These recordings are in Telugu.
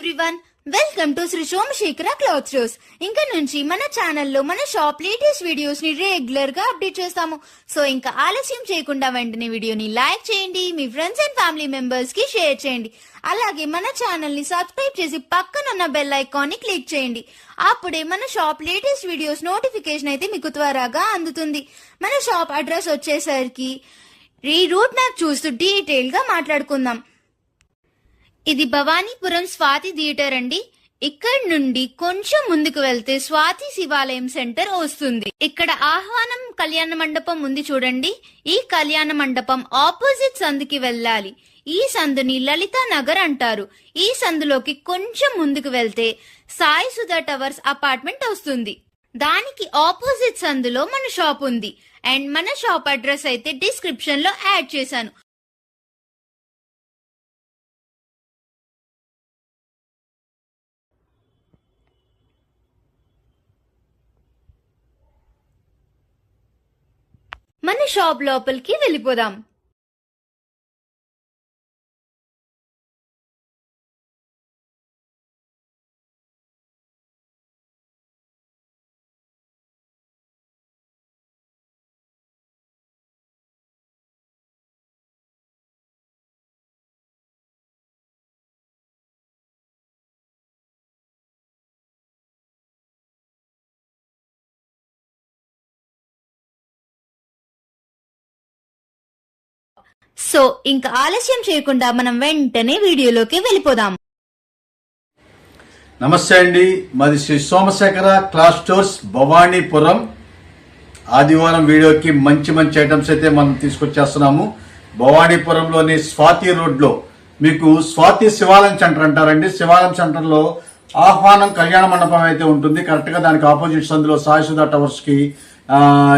Everyone, welcome to Shri Somashekara cloth stores. ఇంకా నుంచి మన ఛానల్లో మన షాప్ లేటెస్ట్ వీడియోస్ ని రెగ్యులర్ గా అప్డేట్ చేస్తాము. సో ఇంకా ఆలస్యం చేయకుండా వెంటనే వీడియోని లైక్ చేయండి, మీ ఫ్రెండ్స్ అండ్ ఫ్యామిలీ మెంబర్స్ కి షేర్ చేయండి. అలాగే మన ఛానల్ ని సబ్స్క్రైబ్ చేసి పక్కనున్న బెల్ ఐకాన్ ని క్లిక్ చేయండి. అప్పుడే మన షాప్ లేటెస్ట్ వీడియోస్ నోటిఫికేషన్ అయితే మీకు త్వరగా అందుతుంది. మన షాప్ అడ్రస్ వచ్చేసరికి ఈ రూట్ మ్యాప్ చూస్తూ డీటెయిల్ గా మాట్లాడుకుందాం. ఇది భవానీపురం స్వాతి థియేటర్ అండి. ఇక్కడ నుండి కొంచెం ముందుకు వెళ్తే స్వాతి శివాలయం సెంటర్ వస్తుంది. ఇక్కడ ఆహ్వానం కళ్యాణ మండపం ఉంది చూడండి. ఈ కళ్యాణ మండపం ఆపోజిట్ సందుకి వెళ్ళాలి. ఈ సందుని లలితా నగర్ అంటారు. ఈ సందులోకి కొంచెం ముందుకు వెళ్తే సాయి సుధా టవర్స్ అపార్ట్మెంట్ వస్తుంది. దానికి ఆపోజిట్ సందులో మన షాప్ ఉంది. అండ్ మన షాప్ అడ్రస్ అయితే డిస్క్రిప్షన్ లో యాడ్ చేశాను. మన షాప్ లోపలికి వెళ్ళిపోదాం. సో ఇంకా ఆలస్యం చేయకుండా మనం వెంటనే వీడియోలోకి వెళ్ళిపోదాం. నమస్తే అండి, మాది శ్రీ సోమశేఖర క్లాత్ స్టోర్స్ భవానీపురం. ఆదివారం వీడియోకి మంచి మంచి ఐటమ్స్ అయితే మనం తీసుకొచ్చేస్తున్నాము. భవానీపురంలోని స్వాతి రోడ్ లో మీకు స్వాతి శివాలయం సెంటర్ అంటారండి. శివాలయం సెంటర్ లో ఆహ్వానం కళ్యాణ మండపం అయితే ఉంటుంది. కరెక్ట్ గా దానికి ఆపోజిట్ సందులో సాయి సుధా టవర్స్ కి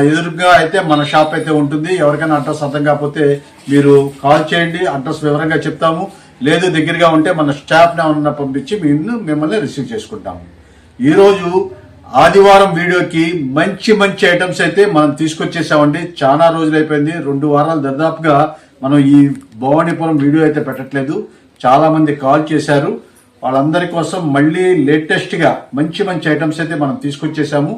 ఎదురుగా అయితే మన షాప్ అయితే ఉంటుంది. ఎవరికైనా అడ్రస్ అర్థం కాకపోతే మీరు కాల్ చేయండి, అడ్రస్ వివరంగా చెప్తాము. లేదు దగ్గరగా ఉంటే మన స్టాఫ్ ని పంపించి మిమ్మల్ని రిసీవ్ చేసుకుంటాము. ఈరోజు ఆదివారం వీడియోకి మంచి మంచి ఐటమ్స్ అయితే మనం తీసుకొచ్చేసామండి. చాలా రోజులు అయిపోయింది, 2 వారాలు దాదాపుగా మనం ఈ భవానీపురం వీడియో అయితే పెట్టట్లేదు. చాలా మంది కాల్ చేశారు. వాళ్ళందరి కోసం మళ్ళీ లేటెస్ట్ గా మంచి మంచి ఐటమ్స్ అయితే మనం తీసుకొచ్చేసాము.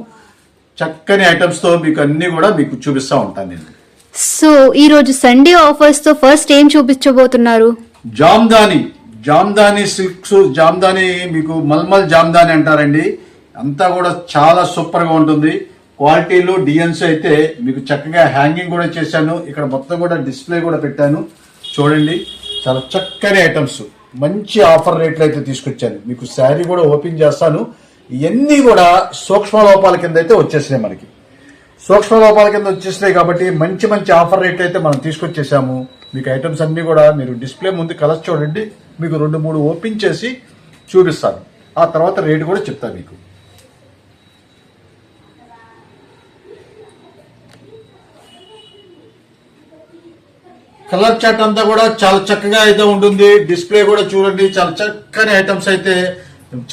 చక్కని ఐటమ్స్ తో మీకు అన్ని కూడా మీకు చూపిస్తా ఉంటాను నేను. సో ఈ రోజు సండే ఆఫర్స్ తో ఫస్ట్ ఏం చూపించబోతున్నారు? జామ్దాని సిల్క్స్. జామ్దాని మీకు మల్మల్ జామ్దాని అంటారండి. అంతా కూడా చాలా సూపర్ గా ఉంటుంది. క్వాలిటీలు డిజైన్స్ అయితే మీకు చక్కగా హ్యాంగింగ్ కూడా చేశాను. ఇక్కడ మొత్తం కూడా డిస్ప్లే కూడా పెట్టాను చూడండి. చాలా చక్కని ఐటమ్స్, మంచి ఆఫర్ రేట్లు అయితే తీసుకొచ్చాను. మీకు శారీ కూడా ఓపెన్ చేస్తాను. ఇవన్నీ కూడా సూక్ష్మ లోపాల కింద అయితే వచ్చేసినాయి. మనకి సూక్ష్మ లోపాల కింద వచ్చేసినాయి కాబట్టి మంచి మంచి ఆఫర్ రేట్ అయితే మనం తీసుకొచ్చేసాము. మీకు ఐటమ్స్ అన్ని కూడా మీరు డిస్ప్లే ముందు కలర్స్ చూడండి. మీకు 2-3 ఓపెన్ చేసి చూపిస్తాను. ఆ తర్వాత రేట్ కూడా చెప్తాను మీకు. కలర్ చార్ట్ అంతా కూడా చాలా చక్కగా అయితే ఉంటుంది. డిస్ప్లే కూడా చూడండి. చాలా చక్కని ఐటమ్స్ అయితే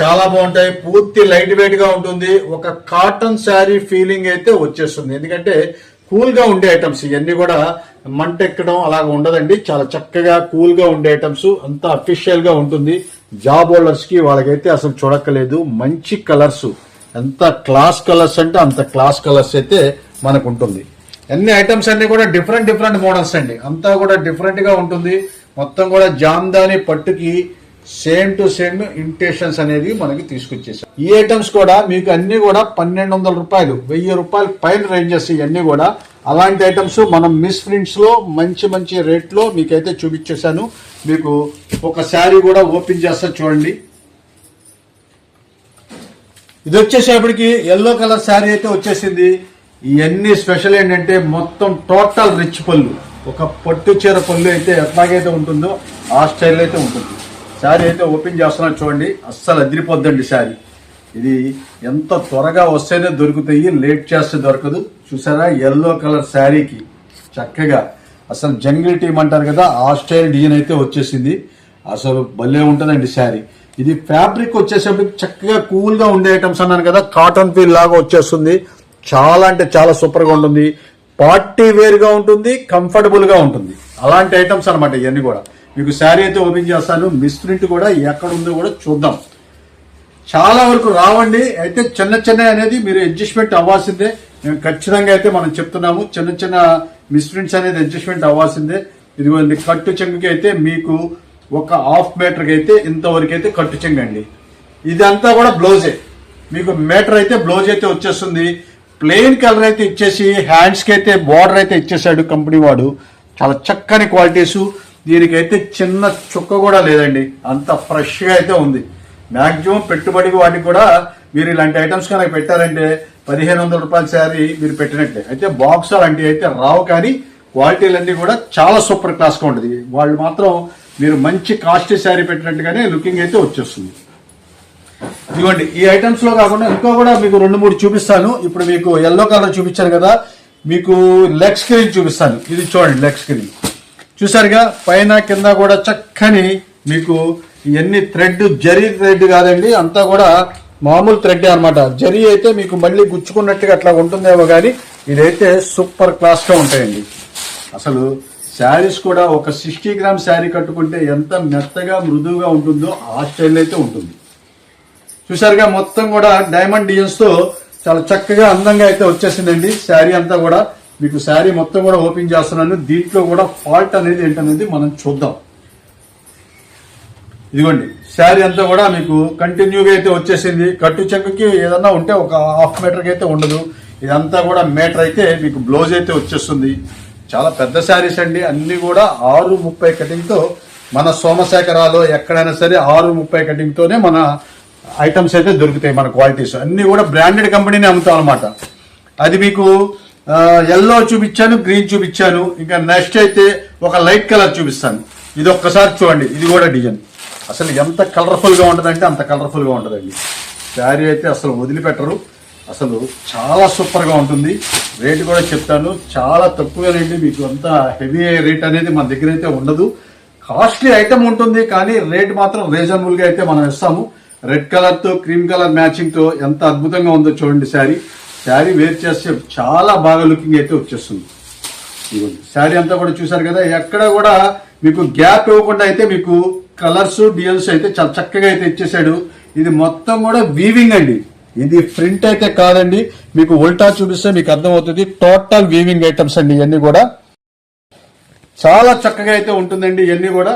చాలా బాగుంటాయి. పూర్తి లైట్ వెయిట్ గా ఉంటుంది. ఒక కాటన్ శారీ ఫీలింగ్ అయితే వచ్చేస్తుంది. ఎందుకంటే కూల్ గా ఉండే ఐటమ్స్ ఇవన్నీ కూడా మంట ఎక్కడం అలాగ ఉండదండి. చాలా చక్కగా కూల్ గా ఉండే ఐటమ్స్. అంతా అఫీషియల్ గా ఉంటుంది. జాబ్ హోల్డర్స్ కి వాళ్ళకైతే అసలు చూడక్కలేదు. మంచి కలర్స్, ఎంత క్లాస్ కలర్స్ అంటే అంత క్లాస్ కలర్స్ అయితే మనకు ఉంటుంది. అన్ని ఐటమ్స్ అన్ని కూడా డిఫరెంట్ మోడల్స్ అండి. అంతా కూడా డిఫరెంట్ గా ఉంటుంది. మొత్తం కూడా జామ్దాని పట్టుకి సేమ్ టు సేమ్ ఇమిటేషన్స్ అనేది మనకి తీసుకొచ్చేసాం. ఈ ఐటమ్స్ కూడా మీకు అన్ని కూడా 1200 రూపాయలు, 1000 రూపాయలు పైన రేంజెస్ ఇవన్నీ కూడా. అలాంటి ఐటమ్స్ మనం మిస్ ప్రింట్స్ లో మంచి మంచి రేట్ లో మీకైతే చూపించేశాను. మీకు ఒక శారీ కూడా ఓపెన్ చేస్తా చూడండి. ఇది వచ్చేసేపటికి ఎల్లో కలర్ శారీ అయితే వచ్చేసింది. ఇవన్నీ స్పెషల్ ఏంటంటే మొత్తం టోటల్ రిచ్ పళ్ళు, ఒక పట్టు చీర పళ్ళు అయితే ఎట్లాగైతే ఉంటుందో ఆ స్టైల్ అయితే ఉంటుంది. శారీ అయితే ఓపెన్ చేస్తున్నా చూడండి. అస్సలు అదిరిపోద్దండి శారీ. ఇది ఎంత త్వరగా వస్తేనే దొరుకుతాయి, లేట్ చేస్తే దొరకదు. చూసారా, ఎల్లో కలర్ శారీకి చక్కగా అసలు జంగిల్ టీమ్ అంటారు కదా, ఆ స్టైల్ డిజైన్ అయితే వచ్చేసింది. అసలు భలే ఉంటుందండి శారీ. ఇది ఫ్యాబ్రిక్ వచ్చేసేపటికి చక్కగా కూల్ గా ఉండే ఐటమ్స్ అన్నాను కదా, కాటన్ ఫీల్ లాగా వచ్చేస్తుంది. చాలా అంటే చాలా సూపర్ గా ఉంటుంది. పార్టీ వేర్ గా ఉంటుంది, కంఫర్టబుల్ గా ఉంటుంది. అలాంటి ఐటమ్స్ అనమాట ఇవన్నీ కూడా. మీకు శారీ అయితే ఓపెన్ చేస్తాను. మిస్ప్రింట్ కూడా ఎక్కడ ఉందో కూడా చూద్దాం. చాలా వరకు రావండి. అయితే చిన్న చిన్న అనేది మీరు అడ్జస్ట్మెంట్ అవ్వాల్సిందే. మేము ఖచ్చితంగా అయితే మనం చెప్తున్నాము, చిన్న చిన్న మిస్ప్రింట్స్ అనేది అడ్జస్ట్మెంట్ అవ్వాల్సిందే. ఇదిగోండి కట్టు చెంగుకి అయితే మీకు ఒక హాఫ్ మీటర్కి అయితే ఇంతవరకు అయితే కట్టు చెంగు అండి. ఇదంతా కూడా బ్లౌజే. మీకు మీటర్ అయితే బ్లౌజ్ అయితే వచ్చేస్తుంది. ప్లెయిన్ కలర్ అయితే ఇచ్చేసి హ్యాండ్స్ కి అయితే బార్డర్ అయితే ఇచ్చేసాడు కంపెనీ వాడు. చాలా చక్కని క్వాలిటీస్. దీనికైతే చిన్న చుక్క కూడా లేదండి, అంత ఫ్రెష్ గా అయితే ఉంది. మాక్సిమం పెట్టుబడికి వాటికి కూడా మీరు ఇలాంటి ఐటమ్స్ కనుక పెట్టారంటే 1500 రూపాయల శారీ మీరు పెట్టినట్లే. అయితే బాక్స్ అలాంటివి అయితే రావు, కానీ క్వాలిటీలన్నీ కూడా చాలా సూపర్ క్లాస్ గా ఉంటుంది. వాళ్ళు మాత్రం మీరు మంచి కాస్ట్లీ శారీ పెట్టినట్టుగానే లుకింగ్ అయితే వచ్చేస్తుంది. ఇదిగోండి ఈ ఐటమ్స్ లో కాకుండా ఇంకా కూడా మీకు 2-3 చూపిస్తాను. ఇప్పుడు మీకు ఎల్లో కలర్ చూపించాను కదా, మీకు లెగ్ స్క్రీన్ చూపిస్తాను. ఇది చూడండి, లెగ్ స్క్రీన్ చూసారుగా, పైన కింద కూడా చక్కని మీకు ఇవన్నీ థ్రెడ్, జరీ థ్రెడ్ కాదండి, అంతా కూడా మామూలు థ్రెడ్ అన్నమాట. జరీ అయితే మీకు మళ్ళీ గుచ్చుకున్నట్టుగా అట్లా ఉంటుందేమో, కానీ ఇదైతే సూపర్ క్లాస్ గా ఉంటాయండి. అసలు శారీస్ కూడా ఒక 60 గ్రామ్ శారీ కట్టుకుంటే ఎంత మెత్తగా మృదువుగా ఉంటుందో ఆ స్టైల్ అయితే ఉంటుంది. చూసారుగా, మొత్తం కూడా డైమండ్ డిజైన్స్ తో చాలా చక్కగా అందంగా అయితే వచ్చేసిందండి శారీ అంతా కూడా. మీకు శారీ మొత్తం కూడా ఓపెన్ చేస్తున్నాను. దీంట్లో కూడా ఫాల్ట్ అనేది ఏంటనేది మనం చూద్దాం. ఇదిగోండి శారీ అంతా కూడా మీకు కంటిన్యూగా అయితే వచ్చేసింది. కట్టు చెక్కుకి ఏదన్నా ఉంటే ఒక హాఫ్ మీటర్కి అయితే ఉండదు. ఇదంతా కూడా మీటర్ అయితే మీకు బ్లౌజ్ అయితే వచ్చేస్తుంది. చాలా పెద్ద శారీస్ అండి, అన్ని కూడా 6:30 కటింగ్ తో మన సోమశేఖరాలో ఎక్కడైనా సరే 6:30 కటింగ్ తోనే మన ఐటమ్స్ అయితే దొరుకుతాయి. మన క్వాలిటీస్ అన్ని కూడా బ్రాండెడ్ కంపెనీని అమ్ముతాం అనమాట. అది మీకు ఎల్లో చూపించాను, గ్రీన్ చూపించాను. ఇంకా నెక్స్ట్ అయితే ఒక లైట్ కలర్ చూపిస్తాను. ఇది ఒక్కసారి చూడండి, ఇది కూడా డిజైన్ అసలు ఎంత కలర్ఫుల్ గా ఉంటదంటే అంత కలర్ఫుల్ గా ఉంటదండి. శారీ అయితే అసలు వదిలిపెట్టరు, అసలు చాలా సూపర్ గా ఉంటుంది. రేట్ కూడా చెప్తాను, చాలా తక్కువేనండి. మీకు అంత హెవీ రేట్ అనేది మన దగ్గర అయితే ఉండదు. కాస్ట్లీ ఐటమ్ ఉంటుంది, కానీ రేట్ మాత్రం రీజనబుల్ గా అయితే మనం ఇస్తాము. రెడ్ కలర్ తో క్రీమ్ కలర్ మ్యాచింగ్ తో ఎంత అద్భుతంగా ఉందో చూడండి. శారీ వేర్ చేస్తే చాలా బాగా లుకింగ్ అయితే వచ్చేస్తుంది. శారీ అంతా కూడా చూసారు కదా, ఎక్కడ కూడా మీకు గ్యాప్ ఇవ్వకుండా అయితే మీకు కలర్స్ డిజైన్స్ అయితే చాలా చక్కగా అయితే ఇచ్చేసాడు. ఇది మొత్తం కూడా వీవింగ్ అండి, ఇది ప్రింట్ అయితే కాదండి. మీకు ఉల్టా చూపిస్తే మీకు అర్థమవుతుంది. టోటల్ వీవింగ్ ఐటమ్స్ అండి ఇవన్నీ కూడా. చాలా చక్కగా అయితే ఉంటుందండి ఇవన్నీ కూడా.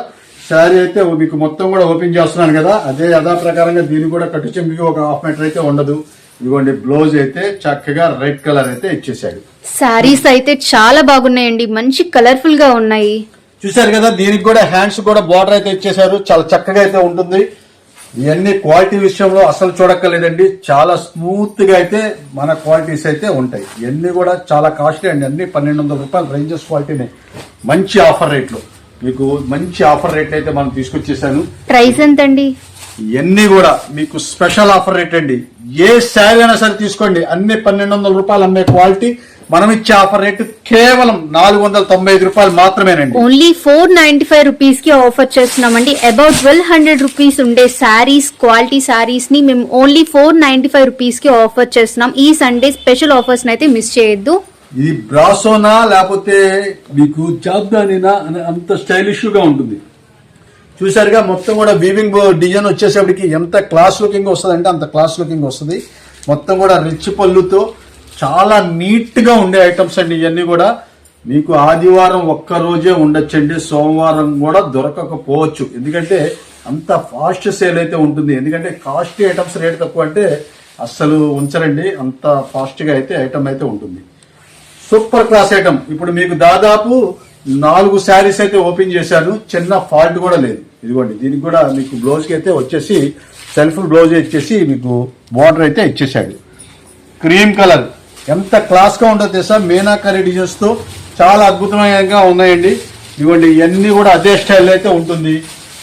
శారీ అయితే మీకు మొత్తం కూడా ఓపెన్ చేస్తున్నాను కదా, అదే యథా ప్రకారంగా దీన్ని కూడా కట్టు చెంగుకి ఒక హాఫ్ మీటర్ అయితే ఉండదు. ఇదిగోండి బ్లౌజ్ అయితే చక్కగా రెడ్ కలర్ అయితే ఇచ్చేసాడు. శారీస్ అయితే చాలా బాగున్నాయండి, మంచి కలర్ఫుల్ గా ఉన్నాయి. చూసారు కదా, దీనికి కూడా హ్యాండ్స్ కూడా బార్డర్ అయితే ఇచ్చేసారు. చాలా చక్కగా అయితే ఉంటుంది. ఇవన్నీ క్వాలిటీ విషయంలో అసలు చూడక్కర్లేదండి, చాలా స్మూత్ గా అయితే మన క్వాలిటీస్ అయితే ఉంటాయి. ఇవన్నీ కూడా చాలా కాస్ట్లీ అండి, అన్ని 1200 రూపాయల రేంజెస్ క్వాలిటీనే. మంచి ఆఫర్ రేట్లు, మీకు మంచి ఆఫర్ రేట్ అయితే మనం తీసుకొచ్చేసాను. ప్రైస్ ఎంతండి? ఇవన్నీ కూడా మీకు స్పెషల్ ఆఫర్ రేట్ అండి. ఏ శారీ అయినా సరే తీసుకోండి, అన్ని 1200 రూపాయలు అమ్మే క్వాలిటీ. మనం ఇచ్చే ఆఫర్ రేటు కేవలం 495 రూపాయలు మాత్రమేనండి. ఓన్లీ 495 రూపీస్ కి ఆఫర్ చేస్తున్నామండి. అబౌట్ 1200 రూపీస్ ఉండే శారీస్, క్వాలిటీ శారీస్ ని మేము ఓన్లీ 495 రూపీస్ కి ఆఫర్ చేస్తున్నాం. ఈ సండే స్పెషల్ ఆఫర్స్ అయితే మిస్ చేయొద్దు. ఇది బ్రాసోనా లేకపోతే మీకు జాబ్దానినా అని అంత స్టైలిష్ గా ఉంటుంది. చూసారుగా, మొత్తం కూడా వీవింగ్ డిజైన్ వచ్చేసేపటికి ఎంత క్లాస్ లుకింగ్ వస్తుంది అంటే అంత క్లాస్ లుకింగ్ వస్తుంది. మొత్తం కూడా రిచ్ పళ్ళుతో చాలా నీట్ గా ఉండే ఐటమ్స్ అండి ఇవన్నీ కూడా. మీకు ఆదివారం ఒక్క రోజే ఉండొచ్చండి, సోమవారం కూడా దొరకకపోవచ్చు. ఎందుకంటే అంత ఫాస్ట్ సేల్ అయితే ఉంటుంది. ఎందుకంటే కాస్ట్లీ ఐటమ్స్ రేట్ తక్కువ అంటే అస్సలు ఉంచరండి, అంత ఫాస్ట్ గా అయితే ఐటమ్ అయితే ఉంటుంది. Super class item. ఇప్పుడు మీకు దాదాపు 4 శారీస్ అయితే ఓపెన్ చేశాను, చిన్న ఫాల్ట్ కూడా లేదు. ఇదిగోండి, దీనికి కూడా మీకు బ్లౌజ్ కి అయితే వచ్చేసి సెల్ఫ్ బ్లౌజ్ ఇచ్చేసి మీకు బార్డర్ అయితే ఇచ్చేసాడు. క్రీమ్ కలర్ ఎంత క్లాస్ గా ఉంటుందో తెలుసా, మీనాకరీ డిజైన్స్ తో చాలా అద్భుతమైనగా ఉన్నాయండి. ఇదిగోండి, ఇవన్నీ కూడా అదే స్టైల్ అయితే ఉంటుంది.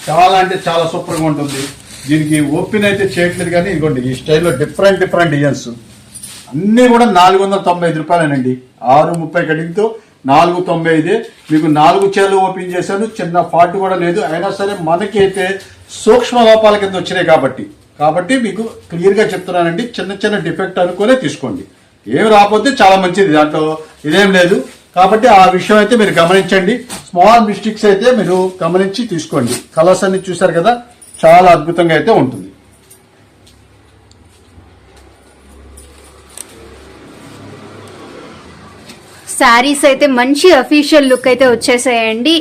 చాలా అంటే చాలా సూపర్ గా ఉంటుంది. దీనికి ఓపెన్ అయితే చేయట్లేదు, కానీ ఇదిగోండి ఈ స్టైల్లో డిఫరెంట్ డిజైన్స్ అన్ని కూడా 495 రూపాయలేనండి. 6:30 కటింగ్ తో 495. మీకు 4 చీరలు ఓపెన్ చేశాను, చిన్న ఫాల్ట్ కూడా లేదు. అయినా సరే మనకి అయితే సూక్ష్మ లోపాల కింద వచ్చినాయి కాబట్టి మీకు క్లియర్ గా చెప్తున్నానండి. చిన్న డిఫెక్ట్ అనుకునే తీసుకోండి, ఏమి రాకపోతే చాలా మంచిది, దాంట్లో ఇదేం లేదు. కాబట్టి ఆ విషయం అయితే మీరు గమనించండి. స్మాల్ మిస్టేక్స్ అయితే మీరు గమనించి తీసుకోండి. కలర్స్ అన్ని చూసారు కదా, చాలా అద్భుతంగా అయితే ఉంటుంది. శారీస్ అయితే మంచి అఫీషియల్ లుక్ అయితే వచ్చేసాయండి.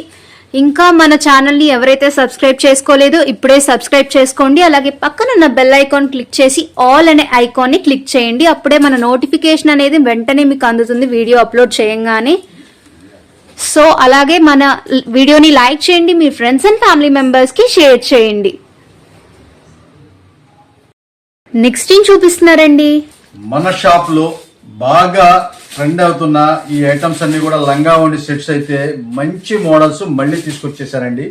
ఇంకా మన ఛానల్ ని ఎవరైతే సబ్స్క్రైబ్ చేసుకోలేదో ఇప్పుడే సబ్స్క్రైబ్ చేసుకోండి. అలాగే పక్కనున్న బెల్ ఐకాన్ క్లిక్ చేసి ఆల్ అనే ఐకాన్ ని క్లిక్ చేయండి. అప్పుడే మన నోటిఫికేషన్ అనేది వెంటనే మీకు అందుతుంది వీడియో అప్లోడ్ చేయంగానే. సో అలాగే మన వీడియోని లైక్ చేయండి, మీ ఫ్రెండ్స్ అండ్ ఫ్యామిలీ మెంబర్స్ కి షేర్ చేయండి. నెక్స్ట్ ఏం చూపిస్తున్నారండి? మన షాప్ లో బాగా ట్రెండ్ అవుతున్న ఈ ఐటమ్స్ అన్ని కూడా లంగా ఓణి సెట్స్ అయితే మంచి మోడల్స్ మళ్ళీ తీసుకొచ్చేసారండి.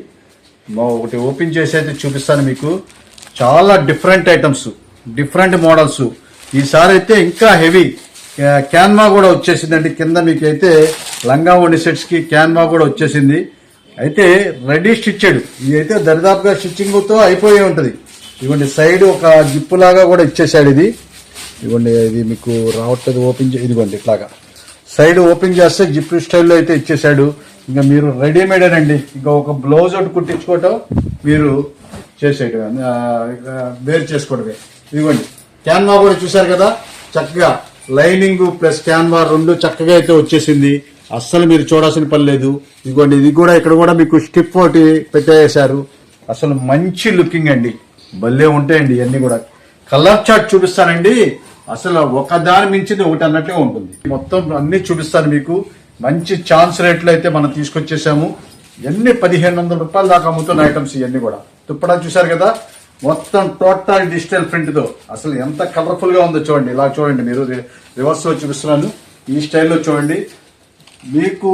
ఒకటి ఓపెన్ చేసి అయితే చూపిస్తాను మీకు. చాలా డిఫరెంట్ ఐటమ్స్, డిఫరెంట్ మోడల్స్. ఈసారి అయితే ఇంకా హెవీ క్యాన్వా కూడా వచ్చేసిందండి. కింద మీకు అయితే లంగా ఓణి సెట్స్ కి క్యాన్వా కూడా వచ్చేసింది. అయితే రెడీ స్టిచ్చెడ్, ఇది అయితే దరిదాపుగా స్టిచ్చింగ్ తో అయిపోయి ఉంటది. ఇవ్వండి సైడ్ ఒక జిప్పు లాగా కూడా ఇచ్చేసాడు. ఇది ఇవ్వండి, ఇది మీకు రావట్లేదు ఓపెన్ ఇదిగోండి ఇట్లాగా సైడ్ ఓపెన్ చేస్తే జిప్ స్టైల్లో అయితే ఇచ్చేసాడు. ఇంకా మీరు రెడీమేడ్ అండి, ఇంకా ఒక బ్లౌజ్ ఒకటి కుట్టించుకోవటం మీరు చేసేయటం, వేరు చేసుకోవడమే. ఇదిగోండి క్యాన్వా కూడా చూసారు కదా, చక్కగా లైనింగ్ ప్లస్ క్యాన్వా రెండు చక్కగా అయితే వచ్చేసింది. అస్సలు మీరు చూడాల్సిన పని లేదు. ఇదిగోండి ఇది కూడా ఇక్కడ కూడా మీకు స్టిప్ ఒకటి పెట్టేశారు. అసలు మంచి లుకింగ్ అండి, భలే ఉంటాయండి ఇవన్నీ కూడా. కలర్ చార్ట్ చూపిస్తానండి, అసలు ఒకదాని మించింది ఒకటి అన్నట్లే ఉంటుంది. మొత్తం అన్ని చూపిస్తాను మీకు. మంచి ఛాన్స్ రేట్లు అయితే మనం తీసుకొచ్చేసాము. ఎన్ని 1500 రూపాయల దాకా అమ్ముతున్న ఐటమ్స్ ఇవన్నీ కూడా. తుప్పడా చూసారు కదా, మొత్తం టోటల్ డిజిటల్ ప్రింట్ తో అసలు ఎంత కలర్ఫుల్ గా ఉందో చూడండి. ఇలా చూడండి, మీరు రివర్స్ లో చూపిస్తున్నాను, ఈ స్టైల్లో చూడండి. మీకు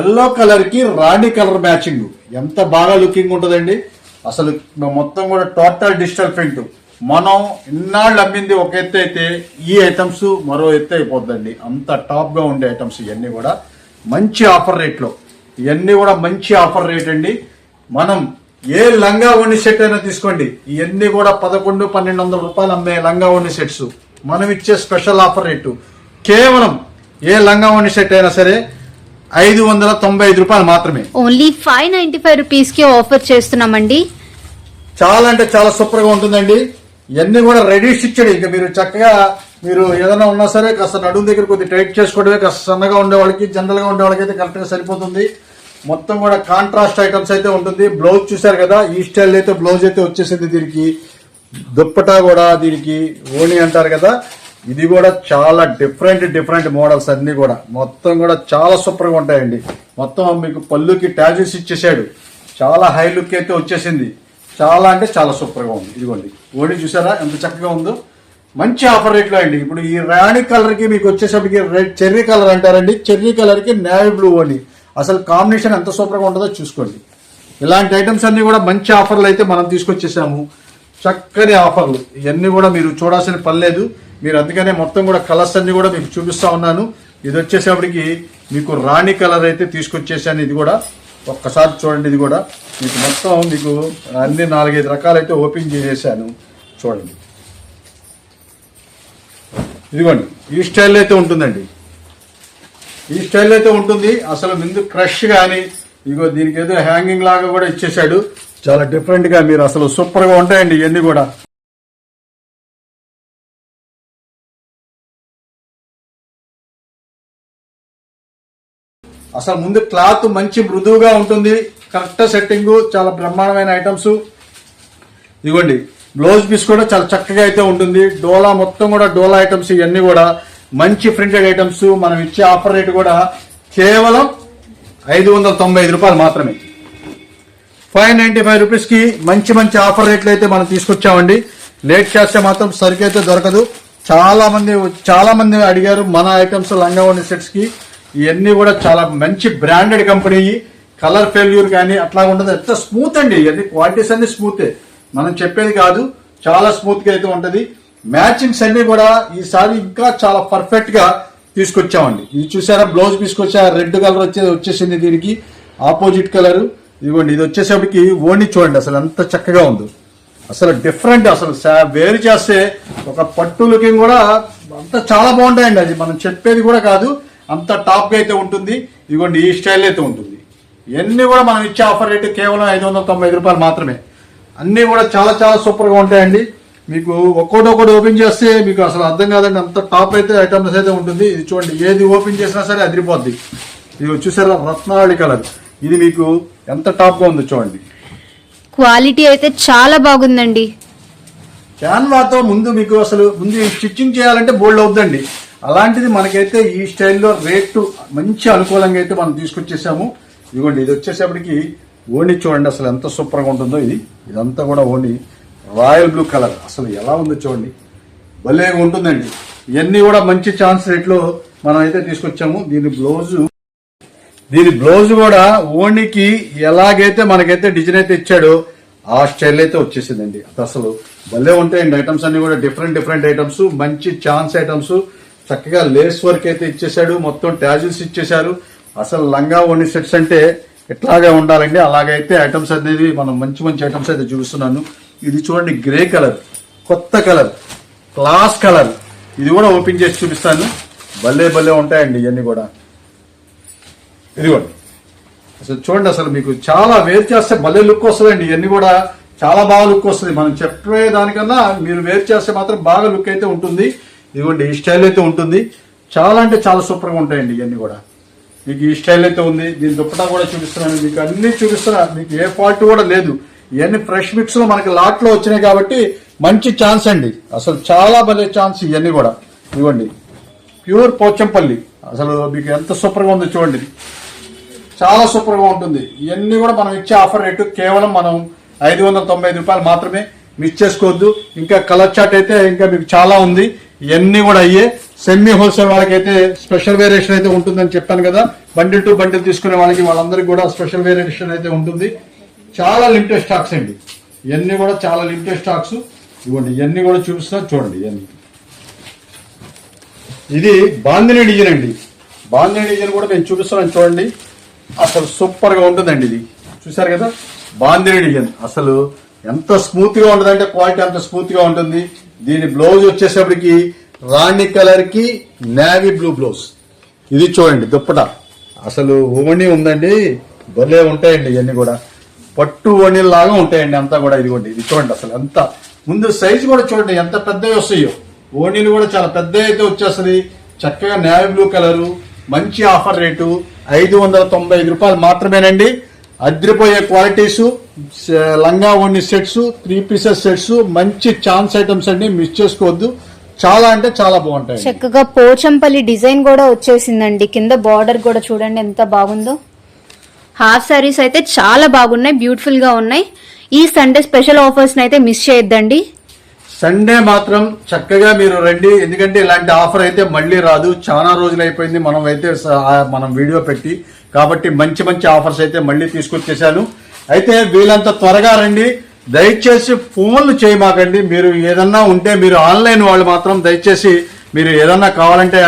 ఎల్లో కలర్ కి రాణి కలర్ మ్యాచింగ్ ఎంత బాగా లుకింగ్ ఉంటుందండి. అసలు మొత్తం కూడా టోటల్ డిజిటల్ ప్రింట్. మనం ఇన్నాళ్ళు అమ్మింది ఒక ఎత్తు అయితే ఈ ఐటమ్స్ మరో ఎత్తు అయిపోద్దండి. అంత టాప్ గా ఉండే ఐటమ్స్ ఇవన్నీ కూడా మంచి ఆఫర్ రేట్ లో. ఇవన్నీ కూడా మంచి ఆఫర్ రేట్ అండి. మనం ఏ లంగా ఓణి సెట్ అయినా తీసుకోండి, ఇవన్నీ కూడా 1100-1200 రూపాయలు అమ్మే లంగా ఓణి సెట్స్ మనం ఇచ్చే స్పెషల్ ఆఫర్ రేటు కేవలం ఏ లంగా ఓణి సెట్ అయినా సరే 595 రూపాయలు మాత్రమే. ఓన్లీ 595 రూపీస్ కి ఆఫర్ చేస్తున్నామండి. చాలా అంటే చాలా సూపర్ గా ఉంటుందండి. ఇవన్నీ కూడా రెడీ స్టిచ్డ్. ఇంకా మీరు చక్కగా మీరు ఏదైనా ఉన్నా సరే కాస్త నడుము దగ్గర కొద్దిగా టైట్ చేసుకోవడమే. కాస్త సన్నగా ఉండే వాళ్ళకి, జనరల్ గా ఉండే వాళ్ళకి అయితే కరెక్ట్ గా సరిపోతుంది. మొత్తం కూడా కాంట్రాస్ట్ ఐటమ్స్ అయితే ఉంటుంది. బ్లౌజ్ చూసారు కదా, ఈ స్టైల్ అయితే బ్లౌజ్ అయితే వచ్చేసింది. దీనికి దుప్పటా కూడా, దీనికి ఓణి అంటారు కదా, ఇది కూడా చాలా డిఫరెంట్ మోడల్స్ అన్ని కూడా మొత్తం కూడా చాలా సూపర్ గా ఉంటాయండి. మొత్తం మీకు పళ్ళుకి టాజిల్స్ ఇచ్చేసాడు. చాలా హై లుక్ అయితే వచ్చేసింది. చాలా అంటే చాలా సూపర్ గా ఉంది. ఇదిగోండి ఓడి చూసారా ఎంత చక్కగా ఉందో. మంచి ఆఫర్ రేట్ లో అండి. ఇప్పుడు ఈ రాణి కలర్ కి మీకు వచ్చేసరికి రెడ్ చెర్రీ కలర్ అంటారండి. చెర్రీ కలర్ కి నేవీ బ్లూ ఓడి, అసలు కాంబినేషన్ ఎంత సూపర్ గా ఉంటుందో చూసుకోండి. ఇలాంటి ఐటమ్స్ అన్ని కూడా మంచి ఆఫర్లు అయితే మనం తీసుకొచ్చేసాము. చక్కని ఆఫర్లు ఇవన్నీ కూడా మీరు చూడాల్సిన పని లేదు. మీరు అందుకనే మొత్తం కూడా కలర్స్ అన్ని కూడా మీకు చూపిస్తా ఉన్నాను. ఇది వచ్చేసేపటికి మీకు రాణి కలర్ అయితే తీసుకొచ్చేసాను. ఇది కూడా ఒక్కసారి చూడండి. ఇది కూడా మీకు మొత్తం మీకు అన్ని 4-5 రకాలు అయితే ఓపెన్ చేసేసాను. చూడండి ఇదిగోండి ఈ స్టైల్ అయితే ఉంటుందండి. ఈ స్టైల్ అయితే ఉంటుంది. అసలు ముందు క్రష్ గానీ ఇదిగో దీనికి ఏదో హ్యాంగింగ్ లాగా కూడా ఇచ్చేసాడు. చాలా డిఫరెంట్ గా మీరు అసలు సూపర్ గా ఉంటాయండి ఇవన్నీ కూడా. అసలు ముందు క్లాత్ మంచి మృదువుగా ఉంటుంది, కరెక్ట్ సెట్టింగ్, చాలా బ్రహ్మాండమైన ఐటమ్స్. ఇదిగోండి బ్లౌజ్ పీస్ కూడా చాలా చక్కగా అయితే ఉంటుంది. డోలా మొత్తం కూడా డోలా ఐటమ్స్ ఇవన్నీ కూడా మంచి ప్రింటెడ్ ఐటమ్స్. మనం ఇచ్చే ఆఫర్ రేట్ కూడా కేవలం 595 రూపాయలు మాత్రమే. 595 రూపీస్ కి మంచి ఆఫర్ రేట్లు అయితే మనం తీసుకొచ్చామండి. లేట్ చేస్తే మాత్రం సరికైతే దొరకదు. చాలా మంది అడిగారు మన ఐటమ్స్ లంగా ఓణి సెట్స్ కి. ఇవన్నీ కూడా చాలా మంచి బ్రాండెడ్ కంపెనీ. కలర్ ఫెయిల్యూర్ కానీ అట్లా ఉండదు. ఎంత స్మూత్ అండి, ఇవన్నీ క్వాలిటీస్ అన్ని స్మూతే, మనం చెప్పేది కాదు. చాలా స్మూత్ గా అయితే ఉంటది. మ్యాచింగ్స్ అన్ని కూడా ఈసారి ఇంకా చాలా పర్ఫెక్ట్ గా తీసుకొచ్చామండి. ఇది చూసారా బ్లౌజ్ తీసుకొచ్చా, రెడ్ కలర్ వచ్చేసింది. దీనికి ఆపోజిట్ కలర్ ఇదిగోండి. ఇది వచ్చేసరికి ఓణి చూడండి అసలు ఎంత చక్కగా ఉందో. అసలు డిఫరెంట్, అసలు వేరు చేస్తే ఒక పట్టు లుకింగ్ కూడా అంతా చాలా బాగుంటాయండి. అది మనం చెప్పేది కూడా కాదు, అంత టాప్ గా అయితే ఉంటుంది. ఇదిగోండి ఈ స్టైల్ అయితే ఉంటుంది. ఇవన్నీ కూడా మనం ఇచ్చే ఆఫర్ రేటు కేవలం 595 రూపాయలు మాత్రమే. అన్ని కూడా చాలా చాలా సూపర్ గా ఉంటాయండి. మీకు ఒక్కొక్కటి ఓపెన్ చేస్తే మీకు అసలు అర్థం కాదండి, అంత టాప్ అయితే ఐటమ్స్ అయితే ఉంటుంది. ఇది చూడండి, ఏది ఓపెన్ చేసినా సరే అదిరిపోద్ది. ఇది చూసారా రత్నావళి కలర్, ఇది మీకు ఎంత టాప్ గా ఉందో చూడండి. క్వాలిటీ అయితే చాలా బాగుందండి. క్యాన్వాతో ముందు మీకు అసలు ముందు స్టిచ్చింగ్ చేయాలంటే బోల్డ్ అవుతుందండి. అలాంటిది మనకైతే ఈ స్టైల్లో రేటు మంచి అనుకూలంగా అయితే మనం తీసుకొచ్చేసాము. ఇదిగోండి ఇది వచ్చేసేపటికి ఓణి చూడండి అసలు ఎంత సూపర్ గా ఉంటుందో. ఇదంతా కూడా ఓణి రాయల్ బ్లూ కలర్, అసలు ఎలా ఉందో చూడండి, భలేగా ఉంటుందండి. ఇవన్నీ కూడా మంచి ఛాన్స్ రేట్లో మనం అయితే తీసుకొచ్చాము. దీని బ్లౌజ్ కూడా ఓణికి ఎలాగైతే మనకైతే డిజైన్ అయితే ఇచ్చాడో ఆ స్టైల్ అయితే వచ్చేసిందండి. అసలు భలే ఉంటాయండి ఐటమ్స్ అన్ని కూడా, డిఫరెంట్ ఐటమ్స్, మంచి ఛాన్స్ ఐటమ్స్. చక్కగా లేస్ వర్క్ అయితే ఇచ్చేసాడు, మొత్తం ట్యాజిల్స్ ఇచ్చేసారు. అసలు లంగా ఓణి సెట్స్ అంటే ఎట్లాగే ఉండాలండి, అలాగైతే ఐటమ్స్ అనేది మనం మంచి ఐటమ్స్ అయితే చూపిస్తున్నాను. ఇది చూడండి గ్రే కలర్, కొత్త కలర్, క్లాస్ కలర్. ఇది కూడా ఓపెన్ చేసి చూపిస్తాను. భలే ఉంటాయండి ఇవన్నీ కూడా. ఇదిగోండి అసలు చూడండి, అసలు మీకు చాలా వేర్ చేస్తే భలే లుక్ వస్తుందండి. ఇవన్నీ కూడా చాలా బాగా లుక్ వస్తుంది. మనం చెప్పే దానికన్నా మీరు వేర్ చేస్తే మాత్రం బాగా లుక్ అయితే ఉంటుంది. ఇదిగోండి ఈ స్టైల్ అయితే ఉంటుంది. చాలా అంటే చాలా సూపర్ గా ఉంటాయండి ఇవన్నీ కూడా. మీకు ఈ స్టైల్ అయితే ఉంది. దీని దుప్పటా కూడా చూపిస్తున్నాను, మీకు అన్ని చూపిస్తున్నా, మీకు ఏ ఫాల్ట్ కూడా లేదు. ఇవన్నీ ఫ్రెష్ మిక్స్ లో మనకి లాట్ లో వచ్చినాయి కాబట్టి మంచి ఛాన్స్ అండి. అసలు చాలా భలే ఛాన్స్ ఇవన్నీ కూడా. ఇదిగోండి ప్యూర్ పోచంపల్లి, అసలు మీకు ఎంత సూపర్ గా ఉందో చూడండి, చాలా సూపర్ గా ఉంటుంది. ఇవన్నీ కూడా మనం ఇచ్చే ఆఫర్ రేటు కేవలం మనం 595 రూపాయలు మాత్రమే. మిస్ చేసుకోవద్దు. ఇంకా కలర్ చార్ట్ అయితే ఇంకా మీకు చాలా ఉంది. ఇవన్నీ కూడా అయ్యే సెమీ హోల్సేల్ వాళ్ళకైతే స్పెషల్ వేరియేషన్ అయితే ఉంటుందని చెప్పాను కదా. బండిల్ టు బండిల్ తీసుకునే వాళ్ళందరికీ కూడా స్పెషల్ వేరియేషన్ అయితే ఉంటుంది. చాలా లిమిటెడ్ స్టాక్స్ అండి ఇవన్నీ కూడా, చాలా లిమిటెడ్ స్టాక్స్. ఇవ్వండి ఇవన్నీ కూడా చూపిస్తున్నా చూడండి. ఇవన్నీ ఇది బాందిని డిజైన్ అండి. బాందిని డిజైన్ కూడా నేను చూపిస్తున్నాను చూడండి, అసలు సూపర్ గా ఉంటుందండి. ఇది చూసారు కదా బాందిని డిజైన్, అసలు ఎంత స్మూత్ గా ఉంటుందంటే క్వాలిటీ అంత స్మూత్ గా ఉంటుంది. దీని బ్లౌజ్ వచ్చేసప్పటికి రాణి కలర్ కి నేవీ బ్లూ బ్లౌజ్. ఇది చూడండి దుప్పట, అసలు ఓణి ఉందండి, భలే ఉంటాయండి ఇవన్నీ కూడా. పట్టు ఓణిలాగా ఉంటాయండి అంతా కూడా. ఇదిగోండి ఇది చూడండి, అసలు ఎంత ముందు సైజు కూడా చూడండి ఎంత పెద్దవి వస్తాయో. ఓణీలు కూడా చాలా పెద్ద అయితే వచ్చేస్తుంది. చక్కగా నేవీ బ్లూ కలరు, మంచి ఆఫర్ రేటు 595 రూపాయలు మాత్రమేనండి. అద్రిపోయే క్వాలిటీస్, లంగా ఓణి సెట్స్, 3 పీసెస్ సెట్స్, మంచి ఛాన్స్ ఐటమ్స్ అండి, మిస్ చేసుకోవద్దు. చాలా అంటే చాలా బాగుంటాయి. చక్కగా పోచంపల్లి డిజైన్ కూడా వచ్చేసిందండి. కింద బార్డర్ కూడా చూడండి ఎంత బాగుందో. హాఫ్ సారీస్ అయితే చాలా బాగున్నాయి, బ్యూటిఫుల్ గా ఉన్నాయి. ఈ సండే స్పెషల్ ఆఫర్స్ అయితే మిస్ చేయొద్దండి. సండే మాత్రం చక్కగా మీరు రండి, ఎందుకంటే ఇలాంటి ఆఫర్ అయితే మళ్ళీ రాదు. చాలా రోజులు అయిపోయింది మనం వీడియో పెట్టి, కాబట్టి మంచి ఆఫర్స్ అయితే మళ్ళీ తీసుకొచ్చేసాను. అయితే వీళ్ళంత త్వరగా రండి, దయచేసి ఫోన్లు చేయమాకండి. మీరు ఏదన్నా ఉంటే మీరు ఆన్లైన్ వాళ్ళు మాత్రం దయచేసి మీరు ఏదన్నా కావాలంటే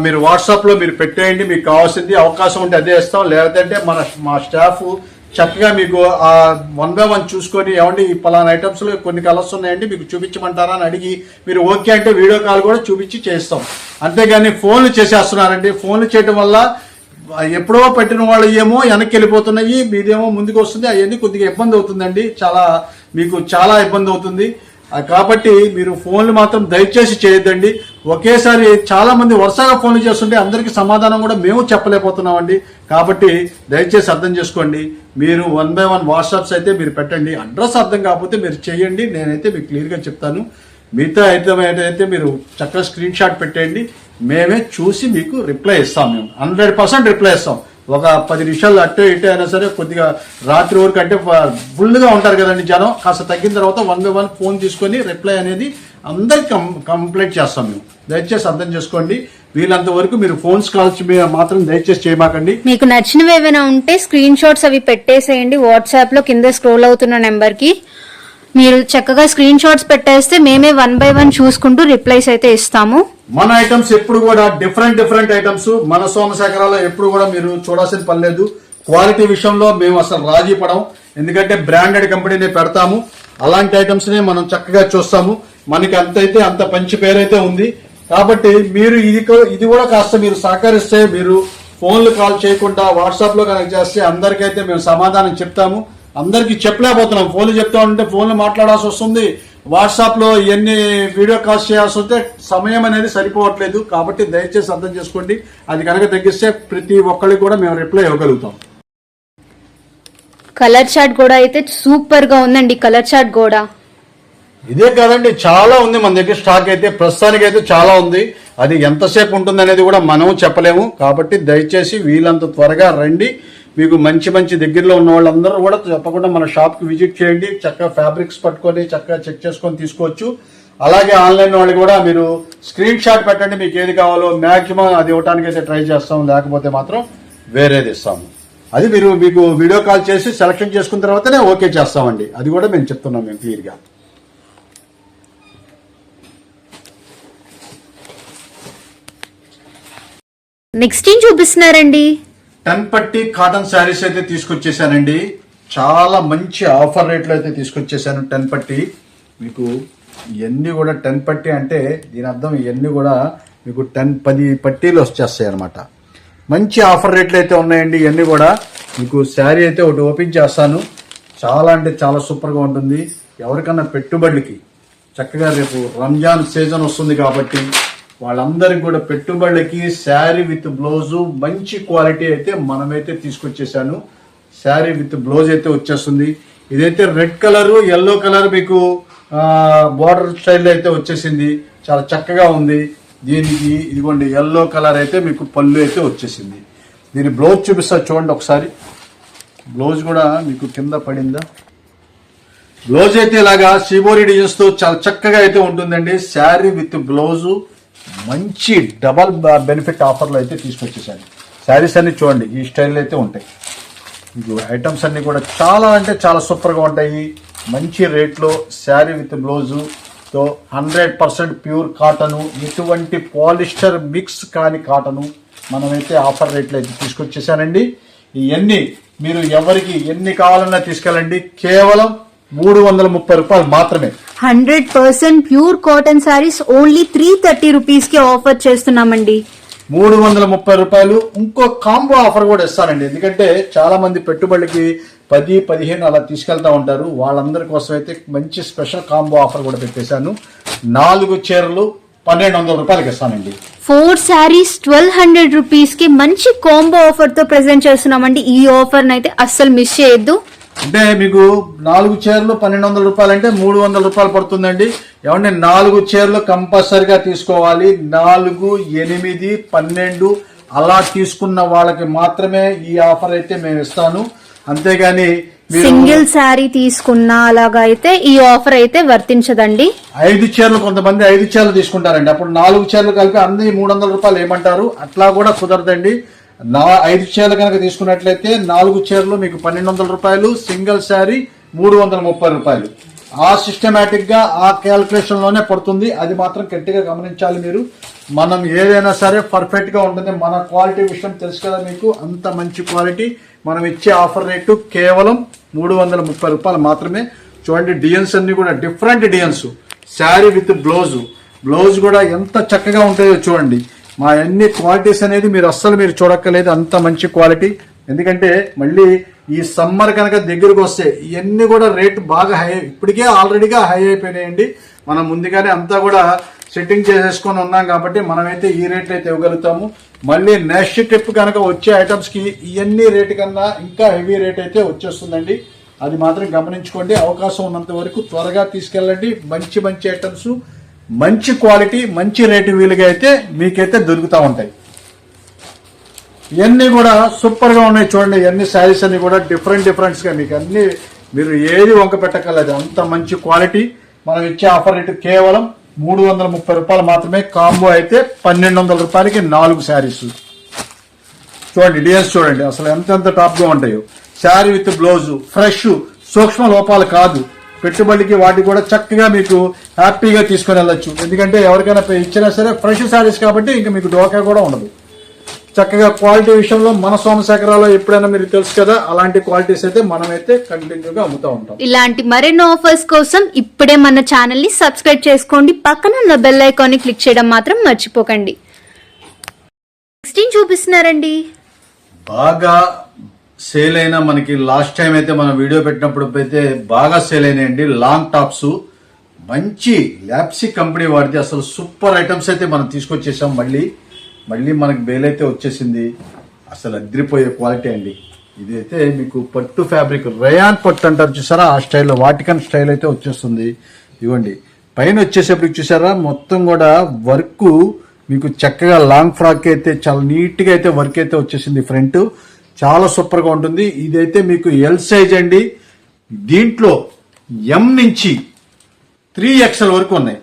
మీరు వాట్సాప్ లో మీరు పెట్టేయండి. మీకు కావాల్సింది అవకాశం ఉంటే అదే ఇస్తాం, లేదంటే మా స్టాఫ్ చక్కగా మీకు 1 by 1 చూసుకొని, ఏమంటే ఈ పలానా ఐటమ్స్ లో కొన్ని కలర్స్ ఉన్నాయండి మీకు చూపించమంటారా అని అడిగి మీరు ఓకే అంటే వీడియో కాల్ కూడా చూపించి చేస్తాం. అంతేగాని ఫోన్లు చేసేస్తున్నారండి. ఫోన్లు చేయడం వల్ల ఎప్పుడో పెట్టిన వాళ్ళు ఏమో వెనక్కి వెళ్ళిపోతున్నాయి, మీదేమో ముందుకు వస్తుంది. అవన్నీ కొద్దిగా ఇబ్బంది అవుతుందండి, మీకు చాలా ఇబ్బంది అవుతుంది. కాబట్టి మీరు ఫోన్లు మాత్రం దయచేసి చేయొద్దండి. ఒకేసారి చాలా మంది వరుసగా ఫోన్లు చేస్తుంటే అందరికి సమాధానం కూడా మేము చెప్పలేకపోతున్నామండి. కాబట్టి దయచేసి అర్థం చేసుకోండి. మీరు 1 by 1 వాట్సాప్స్ అయితే మీరు పెట్టండి. అడ్రస్ అర్థం కాకపోతే మీరు చేయండి, నేనైతే మీకు క్లియర్ గా చెప్తాను. మిగతా అయితే మీరు చక్కగా స్క్రీన్ షాట్ పెట్టండి, మేమే చూసి మీకు రిప్లై ఇస్తాం. మేము 100% రిప్లై ఇస్తాం. ఒక 10 నిమిషాలు అట్టే ఇట్టే అయినా సరే, కొద్దిగా రాత్రి వరకు అంటే ఫుల్ గా ఉంటారు కదండి జనం, కాస్త తగ్గిన తర్వాత 1 by 1 ఫోన్ తీసుకొని రిప్లై అనేది అందరికి కంప్లీట్ చేస్తాం మేము. దయచేసి అర్థం చేసుకోండి. వీళ్ళంత వరకు మీరు ఫోన్స్ కాల్స్ మాత్రం దయచేసి చేయమాకండి. మీకు నచ్చినవి ఏమైనా ఉంటే స్క్రీన్ షాట్స్ అవి పెట్టేసేయండి. వాట్సాప్ లో కింద స్క్రోల్ అవుతున్న నెంబర్ కి మీరు చక్కగా స్క్రీన్ షాట్స్ పెట్టేస్తే మేమే 1 by 1 చూసుకుంటూ రిప్లైస్ అయితే ఇస్తాము. మన ఐటమ్స్ ఎప్పుడు కూడా డిఫరెంట్ ఐటమ్స్ మన సోమశేఖరాలో ఎప్పుడు కూడా మీరు చూడాల్సిన పని లేదు. క్వాలిటీ విషయంలో మేము అసలు రాజీ పడం, ఎందుకంటే బ్రాండెడ్ కంపెనీనే పెడతాము. అలాంటి ఐటమ్స్ నే మనం చక్కగా చూస్తాము. మనకి అంత మంచి పేరైతే ఉంది. కాబట్టి మీరు ఇది కూడా కాస్త మీరు సహకరిస్తే, మీరు ఫోన్లు కాల్ చేయకుండా వాట్సాప్ లో కనెక్ట్ చేస్తే అందరికైతే మేము సమాధానం చెప్తాము. అందరికి చెప్పలేకపోతున్నాం, ఫోన్లు చెప్తా ఉంటే ఫోన్లు మాట్లాడాల్సి వస్తుంది, వాట్సాప్ లో ఎన్ని వీడియో కాల్స్ చేయాల్సి వస్తే సమయం అనేది సరిపోవట్లేదు. కాబట్టి దయచేసి అర్థం చేసుకోండి. అది కనుక తగ్గిస్తే ప్రతి ఒక్కరికి కూడా మేము రిప్లై ఇవ్వగలుగుతాం. కలర్ చార్ట్ కూడా అయితే సూపర్ గా ఉందండి. కలర్ చార్ట్ కూడా ఇదే కాదండి, చాలా ఉంది మన దగ్గర స్టాక్ అయితే. ప్రస్తుతానికి అయితే చాలా ఉంది. అది ఎంతసేపు ఉంటుంది అనేది కూడా మనం చెప్పలేము. కాబట్టి దయచేసి వీలంత త్వరగా రండి. మీకు మంచి మంచి దగ్గరలో ఉన్న వాళ్ళందరూ కూడా తప్పకుండా మన షాప్ కి విజిట్ చేయండి. చక్కగా ఫ్యాబ్రిక్స్ పట్టుకొని చక్కగా చెక్ చేసుకొని తీసుకోవచ్చు. అలాగే ఆన్లైన్ వాళ్ళు కూడా మీరు స్క్రీన్ షాట్ పెట్టండి, మీకు ఏది కావాలో మాక్సిమం అది ఇవ్వడానికి అయితే ట్రై చేస్తాం. లేకపోతే మాత్రం వేరేది ఇస్తాము. అది మీకు వీడియో కాల్ చేసి సెలెక్షన్ చేసుకున్న తర్వాతనే ఓకే చేస్తామండి. అది కూడా మేము చెప్తున్నాం మేము క్లియర్ గా. నెక్స్ట్ ఏం చూపిస్తున్నారండి? 10 పట్టి కాటన్ శారీస్ అయితే తీసుకొచ్చేసానండి. చాలా మంచి ఆఫర్ రేట్లో అయితే తీసుకొచ్చేసాను. 10 పట్టి మీకు ఇవన్నీ కూడా 10 పట్టి అంటే దీని అర్థం ఇవన్నీ కూడా మీకు 10 పట్టీలు వచ్చేస్తాయి అనమాట. మంచి ఆఫర్ రేట్లు అయితే ఉన్నాయండి. ఇవన్నీ కూడా మీకు శారీ అయితే ఒకటి ఓపెన్ చేస్తాను. చాలా అంటే చాలా సూపర్గా ఉంటుంది. ఎవరికన్నా పెట్టుబడులకి చక్కగా రేపు రంజాన్ సీజన్ వస్తుంది కాబట్టి వాళ్ళందరికి కూడా పెట్టుబడులకి శారీ విత్ బ్లౌజు మంచి క్వాలిటీ అయితే మనమైతే తీసుకొచ్చేసాను. శారీ విత్ బ్లౌజ్ అయితే వచ్చేస్తుంది. ఇదైతే రెడ్ కలర్, ఎల్లో కలర్ మీకు బార్డర్ స్టైల్ అయితే వచ్చేసింది. చాలా చక్కగా ఉంది. దీనికి ఇదిగోండి ఎల్లో కలర్ అయితే మీకు పళ్ళు అయితే వచ్చేసింది. దీని బ్లౌజ్ చూపిస్తా చూడండి ఒకసారి. బ్లౌజ్ కూడా మీకు కింద పడిందా? బ్లౌజ్ అయితే ఇలాగా షిబోరి డిజైన్స్ తో చాలా చక్కగా అయితే ఉంటుందండి. శారీ విత్ బ్లౌజు మంచి డబల్ బెనిఫిట్ ఆఫర్లు అయితే తీసుకొచ్చేసాను. శారీస్ అన్ని చూడండి ఈ స్టైల్ అయితే ఉంటాయి. మీకు ఐటమ్స్ అన్ని కూడా చాలా అంటే చాలా సూపర్గా ఉంటాయి. మంచి రేట్లో శారీ విత్ బ్లౌజు తో 100% ప్యూర్ కాటను, ఎటువంటి పాలిస్టర్ మిక్స్ కాని కాటను మనమైతే ఆఫర్ రేట్లు అయితే తీసుకొచ్చేసానండి. ఇవన్నీ మీరు ఎవరికి ఎన్ని కావాలన్నా తీసుకెళ్ళండి. కేవలం 330 రూపాయలు మాత్రమే. 100% pure cotton saris only 330 rupees కి ఆఫర్ చేస్తున్నామండి. 330 రూపాయలు. ఇంకో కాంబో ఆఫర్ కూడా ఇస్తానండి. ఎందుకంటే చాలా మంది పెట్టుబడికి 10-15 అలా తీసుకెళ్తా ఉంటారు. వాళ్ళందరి కోసం అయితే మంచి స్పెషల్ కాంబో ఆఫర్ కూడా పెట్టేశాను. 4 చీరలు 1200 రూపాయలకి ఇస్తానండి. 4 శారీస్ 1200 రూపీస్ కి మంచి కాంబో ఆఫర్ తో ప్రెజెంట్ చేస్తున్నామండి. ఈ ఆఫర్ అయితే అస్సలు మిస్ చేయొద్దు. అంటే మీకు 4 చీరలు 1200 రూపాయలు అంటే 300 రూపాయలు పడుతుందండి. ఏమంటే 4 చీరలు కంపల్సరిగా తీసుకోవాలి. 4, 8, 12 అలా తీసుకున్న వాళ్ళకి మాత్రమే ఈ ఆఫర్ అయితే మేము ఇస్తాను. అంతేగాని సింగిల్ శారీ తీసుకున్నా అలాగా అయితే ఈ ఆఫర్ అయితే వర్తించదండి. 5 చీరలు కొంతమంది 5 చీరలు తీసుకుంటారండి. అప్పుడు 4 చీరలు కలిపి అన్ని 300 రూపాయలు ఏమంటారు? అట్లా కూడా కుదరదండి. 5 చీరలు కనుక తీసుకున్నట్లయితే 4 చీరలు మీకు 1200 రూపాయలు, సింగిల్ శారీ 330 రూపాయలు. ఆ సిస్టమేటిక్ గా ఆ క్యాల్కులేషన్ లోనే పడుతుంది. అది మాత్రం గట్టిగా గమనించాలి మీరు. మనం ఏదైనా సరే పర్ఫెక్ట్ గా ఉంటుంది. మన క్వాలిటీ విషయం తెలుసు కదా మీకు. అంత మంచి క్వాలిటీ. మనం ఇచ్చే ఆఫర్ రేటు కేవలం 330 రూపాయలు మాత్రమే. చూడండి డిజైన్స్ అన్ని కూడా different designs. Sari with blouse కూడా ఎంత చక్కగా ఉంటాయో చూడండి. మా అన్ని క్వాలిటీస్ అనేది మీరు అస్సలు మీరు చూడక్కర్లేదు. అంత మంచి క్వాలిటీ. ఎందుకంటే మళ్ళీ ఈ సమ్మర్ కనుక దగ్గరకు వస్తే ఇవన్నీ కూడా రేటు బాగా హై, ఇప్పటికే ఆల్రెడీగా హై అయిపోయినాయండి. మనం ముందుగానే అంతా కూడా సెట్టింగ్ చేసేసుకొని ఉన్నాం కాబట్టి మనమైతే ఈ రేట్లు అయితే ఇవ్వగలుగుతాము. మళ్ళీ నెక్స్ట్ ట్రిప్ కనుక వచ్చే ఐటమ్స్ కి ఇవన్నీ రేటు కన్నా ఇంకా హెవీ రేట్ అయితే వచ్చేస్తుందండి. అది మాత్రం గమనించుకోండి. అవకాశం ఉన్నంత వరకు త్వరగా తీసుకెళ్ళండి. మంచి మంచి ఐటమ్స్, మంచి క్వాలిటీ, మంచి రేటు వీలుగా అయితే మీకైతే దొరుకుతూ ఉంటాయి. ఇవన్నీ కూడా సూపర్ గా ఉన్నాయి చూడండి. ఇవన్నీ శారీస్ అన్ని కూడా డిఫరెంట్స్ గా మీకు అన్ని మీరు ఏది వంక పెట్టగలదు. అంత మంచి క్వాలిటీ. మనం ఇచ్చే ఆఫర్ రేటు కేవలం 330 రూపాయలు మాత్రమే. కాంబో అయితే 1200 రూపాయలకి 4 శారీస్. చూడండి డిజైన్స్ చూడండి అసలు ఎంత టాప్ గా ఉంటాయో. శారీ విత్ బ్లౌజ్ ఫ్రెష్, సూక్ష్మ లోపాలు కాదు. పెట్టుబడికి వాటికి కూడా చక్కగా మీకు హ్యాపీగా తీసుకుని వెళ్ళొచ్చు. ఎందుకంటే ఎవరికైనా ఇచ్చినా సరే ఫ్రెష్ శారీస్ కాబట్టి ఇంకా మీకు డోకా కూడా ఉండదు. చక్కగా క్వాలిటీ విషయంలో మన సోమశేఖరాలో ఎప్పుడైనా మీరు తెలుసు కదా, అలాంటి క్వాలిటీస్ అయితే మనమైతే కంటిన్యూగా అమ్ముతూ ఉంటాం. ఇలాంటి మరెన్నో ఆఫర్స్ కోసం ఇప్పుడే మన ఛానల్ ని సబ్స్క్రైబ్ చేసుకోండి. పక్కన ఉన్న బెల్ ఐకాన్ ని క్లిక్ చేయడం మాత్రం మర్చిపోకండి. 16 చూపిస్తున్నారండి. బాగా సేల్ అయినా మనకి లాస్ట్ టైం అయితే మనం వీడియో పెట్టినప్పుడు అయితే బాగా సేల్ అయినాయండి లాంగ్ టాప్స్. మంచి ల్యాప్సీ కంపెనీ వాడితే అసలు సూపర్ ఐటమ్స్ అయితే మనం తీసుకొచ్చేసాం. మళ్ళీ మనకి బేల్ అయితే వచ్చేసింది. అసలు అదిరిపోయే క్వాలిటీ అండి. ఇదైతే మీకు పట్టు ఫ్యాబ్రిక్ రయాన్ పట్టు అంటారు చూసారా, ఆ స్టైల్లో వాటికన్ స్టైల్ అయితే వచ్చేస్తుంది. ఇవ్వండి పైన వచ్చేసేప్పుడు చూసారా మొత్తం కూడా వర్క్ మీకు చక్కగా లాంగ్ ఫ్రాక్ అయితే చాలా నీట్ గా అయితే వర్క్ అయితే వచ్చేసింది. ఫ్రంట్ చాలా సూపర్ గా ఉంటుంది. ఇదైతే మీకు ఎల్ సైజ్ అండి. దీంట్లో ఎం నుంచి 3XL వరకు ఉన్నాయి.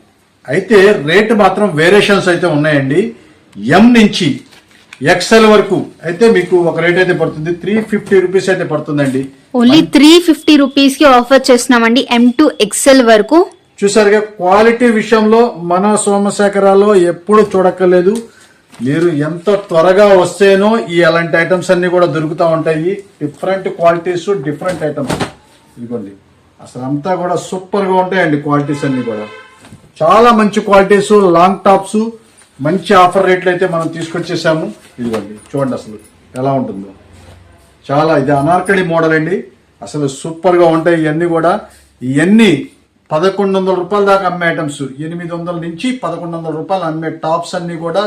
అయితే రేటు మాత్రం వేరియేషన్స్ అయితే ఉన్నాయండి. ఎం నుంచి XL వరకు అయితే మీకు ఒక రేట్ అయితే పడుతుంది. 350 రూపీస్ అయితే పడుతుందండి. ఓన్లీ 350 రూపీస్ కి ఆఫర్ చేస్తున్నామండి M to XL వరకు. చూసారుగా క్వాలిటీ విషయంలో మన సోమశేఖరాలో ఎప్పుడు చూడక్కర్లేదు. మీరు ఎంత త్వరగా వస్తేనో ఈ అలాంటి ఐటమ్స్ అన్ని కూడా దొరుకుతూ ఉంటాయి. Different qualities, different items. ఇదిగోండి అసలు అంతా కూడా సూపర్ గా ఉంటాయండి క్వాలిటీస్ అన్ని కూడా. చాలా మంచి క్వాలిటీస్, లాంగ్ టాప్స్, మంచి ఆఫర్ రేట్లు అయితే మనం తీసుకొచ్చేసాము. ఇదిగోండి చూడండి అసలు ఎలా ఉంటుందో. చాలా ఇది అనార్కలి మోడల్ అండి. అసలు సూపర్ గా ఉంటాయి ఇవన్నీ కూడా. ఇవన్నీ 1100 రూపాయల దాకా అమ్మే ఐటమ్స్, 800 నుంచి 1100 రూపాయలు అమ్మే టాప్స్ అన్ని కూడా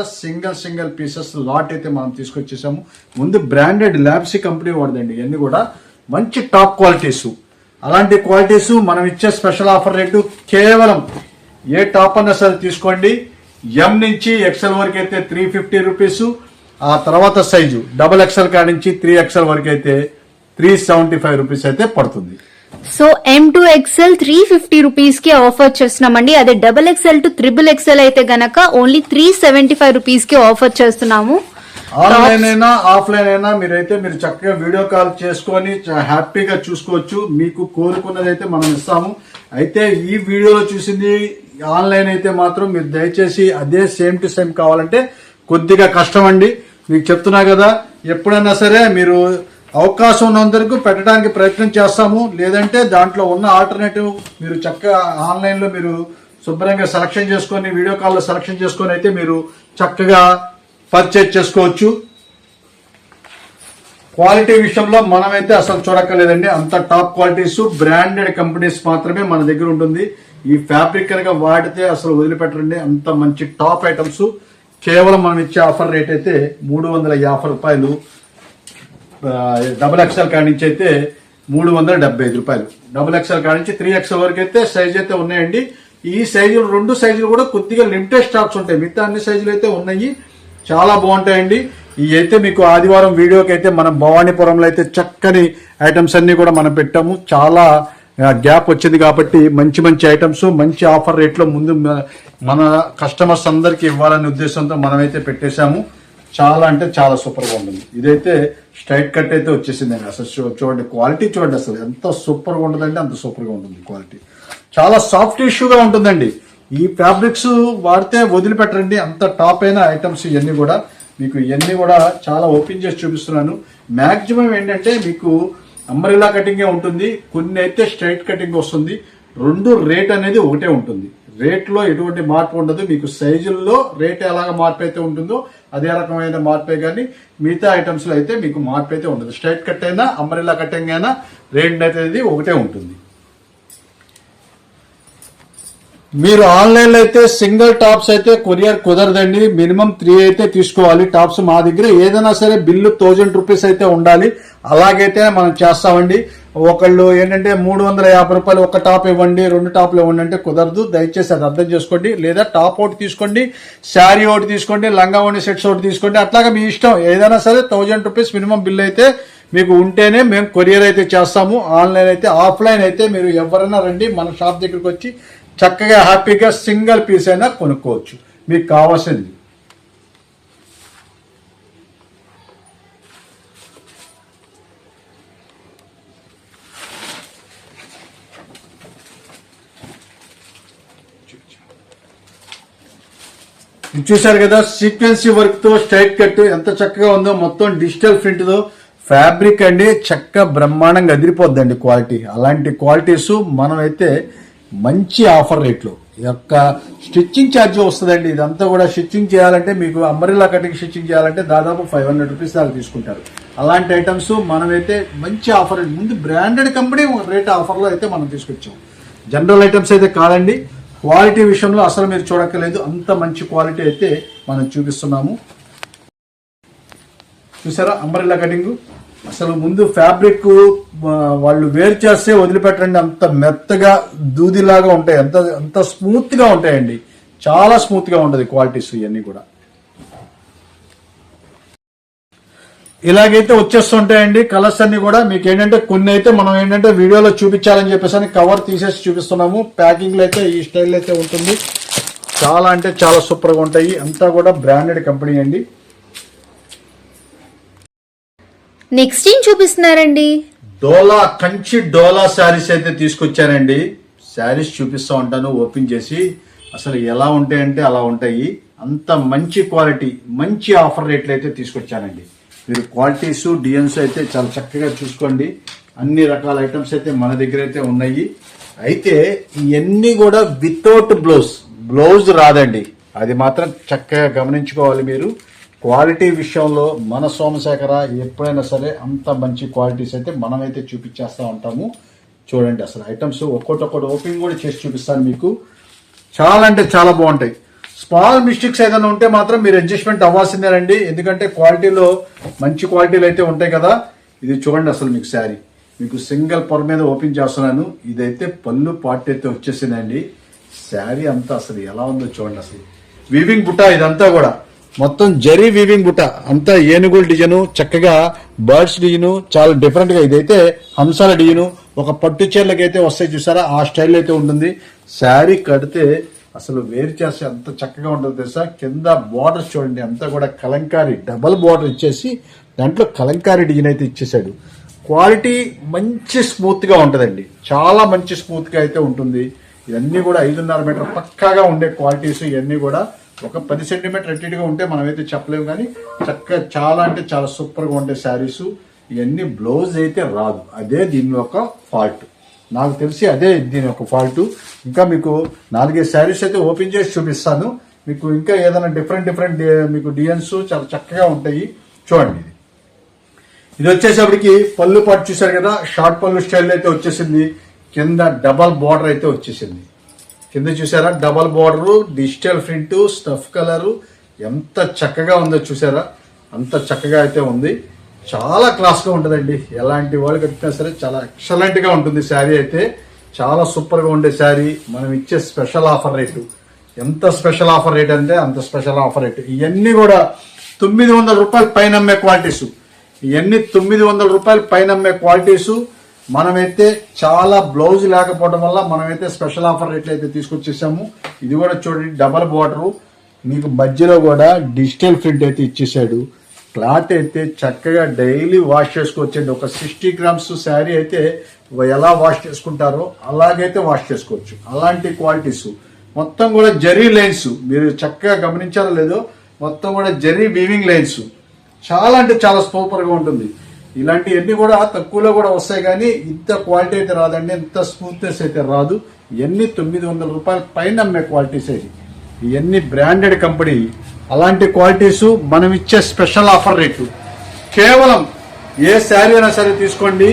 సింగిల్ పీసెస్ లాట్ అయితే మనం తీసుకొచ్చేసాము. ముందు బ్రాండెడ్ ల్యాబ్సీ కంపెనీ వాడదండి. ఇవన్నీ కూడా మంచి టాప్ క్వాలిటీస్. అలాంటి క్వాలిటీస్ మనం ఇచ్చే స్పెషల్ ఆఫర్ రేటు కేవలం ఏ టాప్ అన్నా సరే తీసుకోండి. ఎం నుంచి XL వరకు అయితే 350 రూపీస్. ఆ తర్వాత సైజు XXL కాడి నుంచి 3XL వరకు అయితే 375 రూపీస్ అయితే పడుతుంది. So M to XL 350 rupees కి ఆఫర్ చేస్తున్నామండి. అదే XXL to XXL అయితే గనక ఓన్లీ 375 రూపీస్ కి ఆఫర్ చేస్తున్నాము. ఆన్లైన్ అయినా ఆఫ్లైన్ అయినా మీరు చక్కగా వీడియో కాల్ చేసుకొని హ్యాపీగా చూసుకోవచ్చు. మీకు కోరుకున్నది అయితే మనం ఇస్తాము. అయితే ఈ వీడియోలో చూసింది ఆన్లైన్ అయితే మాత్రం మీరు దయచేసి అదే సేమ్ టు సేమ్ కావాలంటే కొద్దిగా కష్టం అండి. మీకు చెప్తున్నా కదా, ఎప్పుడైనా సరే మీరు అవకాశం ఉన్నంత వరకు పెట్టడానికి ప్రయత్నం చేస్తాము. లేదంటే దాంట్లో ఉన్న ఆల్టర్నేటివ్ మీరు చక్కగా ఆన్లైన్ లో మీరు శుభ్రంగా సెలక్షన్ చేసుకొని వీడియో కాల్లో సెలక్షన్ చేసుకొని అయితే మీరు చక్కగా పర్చేజ్ చేసుకోవచ్చు. క్వాలిటీ విషయంలో మనమైతే అసలు చూడక్కర్లేదండి. అంత టాప్ క్వాలిటీస్, బ్రాండెడ్ కంపెనీస్ మాత్రమే మన దగ్గర ఉంటుంది. ఈ ఫ్యాబ్రిక్ కనుక వాడితే అసలు వదిలిపెట్టరండి. అంత మంచి టాప్ ఐటమ్స్. కేవలం మనం ఇచ్చే ఆఫర్ రేట్ అయితే 350 రూపాయలు. XXL కాడి నుంచి అయితే 375 రూపాయలు. XXL కాడి నుంచి 3XL వరకు అయితే సైజ్ అయితే ఉన్నాయండి. ఈ సైజులు 2 సైజులు కూడా కొద్దిగా లిమిటెడ్ స్టాక్స్ ఉంటాయి. మిగతా అన్ని సైజులు అయితే ఉన్నాయి. చాలా బాగుంటాయండి. ఈ అయితే మీకు ఆదివారం వీడియోకి అయితే మనం భవానీపురంలో అయితే చక్కని ఐటమ్స్ అన్ని కూడా మనం పెట్టాము. చాలా గ్యాప్ వచ్చింది కాబట్టి మంచి ఐటమ్స్ మంచి ఆఫర్ రేట్లో ముందు మన కస్టమర్స్ అందరికి ఇవ్వాలనే ఉద్దేశంతో మనమైతే పెట్టేశాము. చాలా అంటే చాలా సూపర్ గా ఉంటుంది. ఇదైతే స్ట్రైట్ కట్ అయితే వచ్చేసిందండి. అసలు చూడండి క్వాలిటీ చూడండి అసలు ఎంత సూపర్ గా ఉంటుందంటే అంత సూపర్ గా ఉంటుంది క్వాలిటీ. చాలా సాఫ్ట్ ఇష్యూగా ఉంటుందండి. ఈ ఫ్యాబ్రిక్స్ వాడితే వదిలిపెట్టరండి. అంత టాప్ అయిన ఐటమ్స్ ఇవన్నీ కూడా మీకు ఇవన్నీ కూడా చాలా ఓపెన్ చేసి చూపిస్తున్నాను. మాక్సిమం ఏంటంటే మీకు అంబ్రెల్లా కటింగే ఉంటుంది. కొన్ని అయితే స్ట్రైట్ కటింగ్ వస్తుంది. 2 రేట్ అనేది ఒకటే ఉంటుంది. రేట్లో ఎటువంటి మార్పు ఉండదు. మీకు సైజుల్లో రేట్ ఎలాగ మార్పు అయితే ఉంటుందో అదే రకమైన మార్పే కానీ మిగతా ఐటమ్స్ లో అయితే మీకు మార్పు అయితే ఉండదు. స్ట్రైట్ కట్ అయినా అంబ్రెల్లా కటింగ్ అయినా రేట్ అనేది ఒకటే ఉంటుంది. మీరు ఆన్లైన్ లో అయితే సింగిల్ టాప్స్ అయితే కొరియర్ కుదరదండి. మినిమం 3 అయితే తీసుకోవాలి టాప్స్. మా దగ్గర ఏదైనా సరే బిల్లు 1000 రూపీస్ అయితే ఉండాలి. అలాగైతే మనం చేస్తామండి. ఒకళ్ళు ఏంటంటే 350 రూపాయలు ఒక టాప్ ఇవ్వండి, 2 టాప్లు ఇవ్వండి అంటే కుదరదు. దయచేసి అది అర్థం చేసుకోండి. లేదా టాప్ ఒకటి తీసుకోండి, శారీ ఒకటి తీసుకోండి, లంగా ఓణి సెట్స్ ఒకటి తీసుకోండి. అట్లాగా మీ ఇష్టం. ఏదైనా సరే 1000 రూపీస్ మినిమం బిల్ అయితే మీకు ఉంటేనే మేము కొరియర్ అయితే చేస్తాము. ఆన్లైన్ అయితే ఆఫ్లైన్ అయితే మీరు ఎవరైనా రండి మన షాప్ దగ్గరికి వచ్చి చక్కగా హ్యాపీగా సింగిల్ పీస్ అయినా కొనుక్కోవచ్చు మీకు కావాల్సింది. ఇది చూశారు కదా, సీక్వెన్సీ వర్క్ తో స్ట్రైట్ కట్ ఎంత చక్కగా ఉందో, మొత్తం డిజిటల్ ప్రింట్ తో ఫ్యాబ్రిక్ అండి చక్క బ్రహ్మాండంగా అదిరిపోద్దండి క్వాలిటీ. అలాంటి క్వాలిటీస్ మనమైతే మంచి ఆఫర్ రేట్లో ఈ యొక్క స్టిచ్చింగ్ ఛార్జ్ వస్తుందండి. ఇదంతా కూడా స్టిచ్చింగ్ చేయాలంటే మీకు అంబ్రెల్లా కటింగ్ స్టిచ్చింగ్ చేయాలంటే దాదాపు 500 రూపీస్ దాకా తీసుకుంటారు. అలాంటి ఐటమ్స్ మనమైతే మంచి ఆఫర్, ముందు బ్రాండెడ్ కంపెనీ రేట్ ఆఫర్లో అయితే మనం తీసుకొచ్చాం. జనరల్ ఐటమ్స్ అయితే కాదండి. క్వాలిటీ విషయంలో అసలు మీరు చూడక్కర్లేదు, అంత మంచి క్వాలిటీ అయితే మనం చూపిస్తున్నాము. చూసారా అంబ్రెల్లా కటింగ్, అసలు ముందు ఫ్యాబ్రిక్ వాళ్ళు వేర్ చేస్తే వదిలిపెట్టండి, అంత మెత్తగా దూదిలాగా ఉంటాయి, అంత స్మూత్ గా ఉంటాయండి, చాలా స్మూత్ గా ఉంటది క్వాలిటీస్ ఇవన్నీ కూడా. ఇలాగైతే వచ్చేస్తుంటాయండి కలర్స్ అన్ని కూడా. మీకు ఏంటంటే కొన్ని అయితే మనం ఏంటంటే వీడియోలో చూపించాలని చెప్పేసి కవర్ తీసేసి చూపిస్తున్నాము. ప్యాకింగ్ లో అయితే ఈ స్టైల్ అయితే ఉంటుంది, చాలా అంటే చాలా సూపర్ గా ఉంటాయి. అంతా కూడా బ్రాండెడ్ కంపెనీ అండి. నెక్స్ట్ ఏం చూపిస్తున్నారండి? డోలా, కంచి డోలా శారీస్ అయితే తీసుకొచ్చానండి. శారీస్ చూపిస్తా ఉంటాను ఓపెన్ చేసి, అసలు ఎలా ఉంటాయంటే అలా ఉంటాయి. అంత మంచి క్వాలిటీ, మంచి ఆఫర్ రేట్లు అయితే తీసుకొచ్చానండి. మీరు క్వాలిటీస్ డిజైన్స్ అయితే చాలా చక్కగా చూసుకోండి. అన్ని రకాల ఐటమ్స్ అయితే మన దగ్గర అయితే ఉన్నాయి. అయితే ఇవన్నీ కూడా వితౌట్ బ్లౌజ్ రాదండి, అది మాత్రం చక్కగా గమనించుకోవాలి మీరు. క్వాలిటీ విషయంలో మన సోమశేఖర ఎప్పుడైనా సరే అంత మంచి క్వాలిటీస్ అయితే మనమైతే చూపించేస్తూ ఉంటాము. చూడండి అసలు ఐటమ్స్ ఒక్కొక్కటి ఓపెన్ కూడా చేసి చూపిస్తాను మీకు. చాలా అంటే చాలా బాగుంటాయి. స్మాల్ మిస్టేక్స్ ఏదైనా ఉంటే మాత్రం మీరు అడ్జస్ట్మెంట్ అవ్వాల్సిందేనండి, ఎందుకంటే క్వాలిటీలో మంచి క్వాలిటీలు అయితే ఉంటాయి కదా. ఇది చూడండి అసలు మీకు శారీ, మీకు సింగిల్ పొర మీద ఓపెన్ చేస్తున్నాను. ఇదైతే పళ్ళు పార్ట్ అయితే వచ్చేసిందండి. శారీ అంతా అసలు ఎలా ఉందో చూడండి. అసలు వీవింగ్ బుట్ట ఇదంతా కూడా మొత్తం జరీ వీవింగ్ బుట్ట, అంతా ఏనుగుల డిజైన్, చక్కగా బర్డ్స్ డిజైన్, చాలా డిఫరెంట్ గా. ఇదైతే హంసాల డిజైన్, ఒక పట్టు చీరలకి అయితే వస్తాయి చూసారా, ఆ స్టైల్ అయితే ఉంటుంది. శారీ కడితే అసలు వేరు చేస్తే అంత చక్కగా ఉంటుంది తెలుసా. కింద బార్డర్స్ చూడండి, అంతా కూడా కలంకారీ డబల్ బార్డర్ ఇచ్చేసి దాంట్లో కలంకారీ డిజైన్ అయితే ఇచ్చేసాడు. క్వాలిటీ మంచి స్మూత్ గా ఉంటుందండి, చాలా మంచి స్మూత్ గా అయితే ఉంటుంది. ఇవన్నీ కూడా 5.5 మీటర్ పక్కాగా ఉండే క్వాలిటీస్. ఇవన్నీ కూడా ఒక 10 సెంటీమీటర్ అట్టిగా ఉంటే మనమైతే చెప్పలేము, కానీ చక్కగా చాలా అంటే చాలా సూపర్ గా ఉండే శారీస్. ఇవన్నీ బ్లౌజ్ అయితే రాదు, అదే దీని ఒక ఫాల్ట్, నాకు తెలిసి అదే దీని ఒక ఫాల్ట్. ఇంకా మీకు 4-5 శారీస్ అయితే ఓపెన్ చేసి చూపిస్తాను మీకు. ఇంకా ఏదైనా డిఫరెంట్ మీకు డిజైన్స్ చాలా చక్కగా ఉంటాయి. చూడండి ఇది వచ్చేసప్పటికి పళ్ళు పాటు చూసారు కదా, షార్ట్ పళ్ళు స్టైల్ అయితే వచ్చేసింది. కింద డబల్ బార్డర్ అయితే వచ్చేసింది. కింద చూసారా double border, digital print, stuff colour, ఎంత చక్కగా ఉందో చూసారా, అంత చక్కగా అయితే ఉంది. చాలా క్లాస్ గా ఉంటుందండి, ఎలాంటి వాళ్ళు కట్టినా సరే చాలా ఎక్సలెంట్ గా ఉంటుంది శారీ అయితే. చాలా సూపర్ గా ఉండే శారీ. మనం ఇచ్చే స్పెషల్ ఆఫర్ రేటు, ఎంత స్పెషల్ ఆఫర్ రేట్ అంటే అంత స్పెషల్ ఆఫర్ రేటు. ఇవన్నీ కూడా 900 రూపాయలు పైన అమ్మే క్వాలిటీస్. ఇవన్నీ 900 రూపాయలు పైన అమ్మే క్వాలిటీస్. మనమైతే చాలా బ్లౌజ్ లేకపోవడం వల్ల మనమైతే స్పెషల్ ఆఫర్ రేట్లు అయితే తీసుకొచ్చేసాము. ఇది కూడా చూడండి డబల్ బార్డర్, మీకు మధ్యలో కూడా డిజిటల్ ప్రింట్ అయితే ఇచ్చేసాడు. క్లాత్ అయితే చక్కగా డైలీ వాష్ చేసుకోవచ్చండి. ఒక 60 గ్రామ్స్ శారీ అయితే ఎలా వాష్ చేసుకుంటారో అలాగైతే వాష్ చేసుకోవచ్చు. అలాంటి క్వాలిటీస్. మొత్తం కూడా జరీ లైన్స్, మీరు చక్కగా గమనించారో లేదో, మొత్తం కూడా జరీ వీవింగ్ లైన్స్. చాలా అంటే చాలా సూపర్ గా ఉంటుంది. ఇలాంటివన్నీ కూడా తక్కువలో కూడా వస్తాయి, కానీ ఇంత క్వాలిటీ అయితే రాదండి, ఇంత స్మూత్నెస్ అయితే రాదు. ఇవన్నీ 900 రూపాయల పైన అమ్మే క్వాలిటీస్ అయితే. ఇవన్నీ బ్రాండెడ్ కంపెనీ. అలాంటి క్వాలిటీస్ మనం ఇచ్చే స్పెషల్ ఆఫర్ రేటు కేవలం ఏ శారీ అయినా సరే తీసుకోండి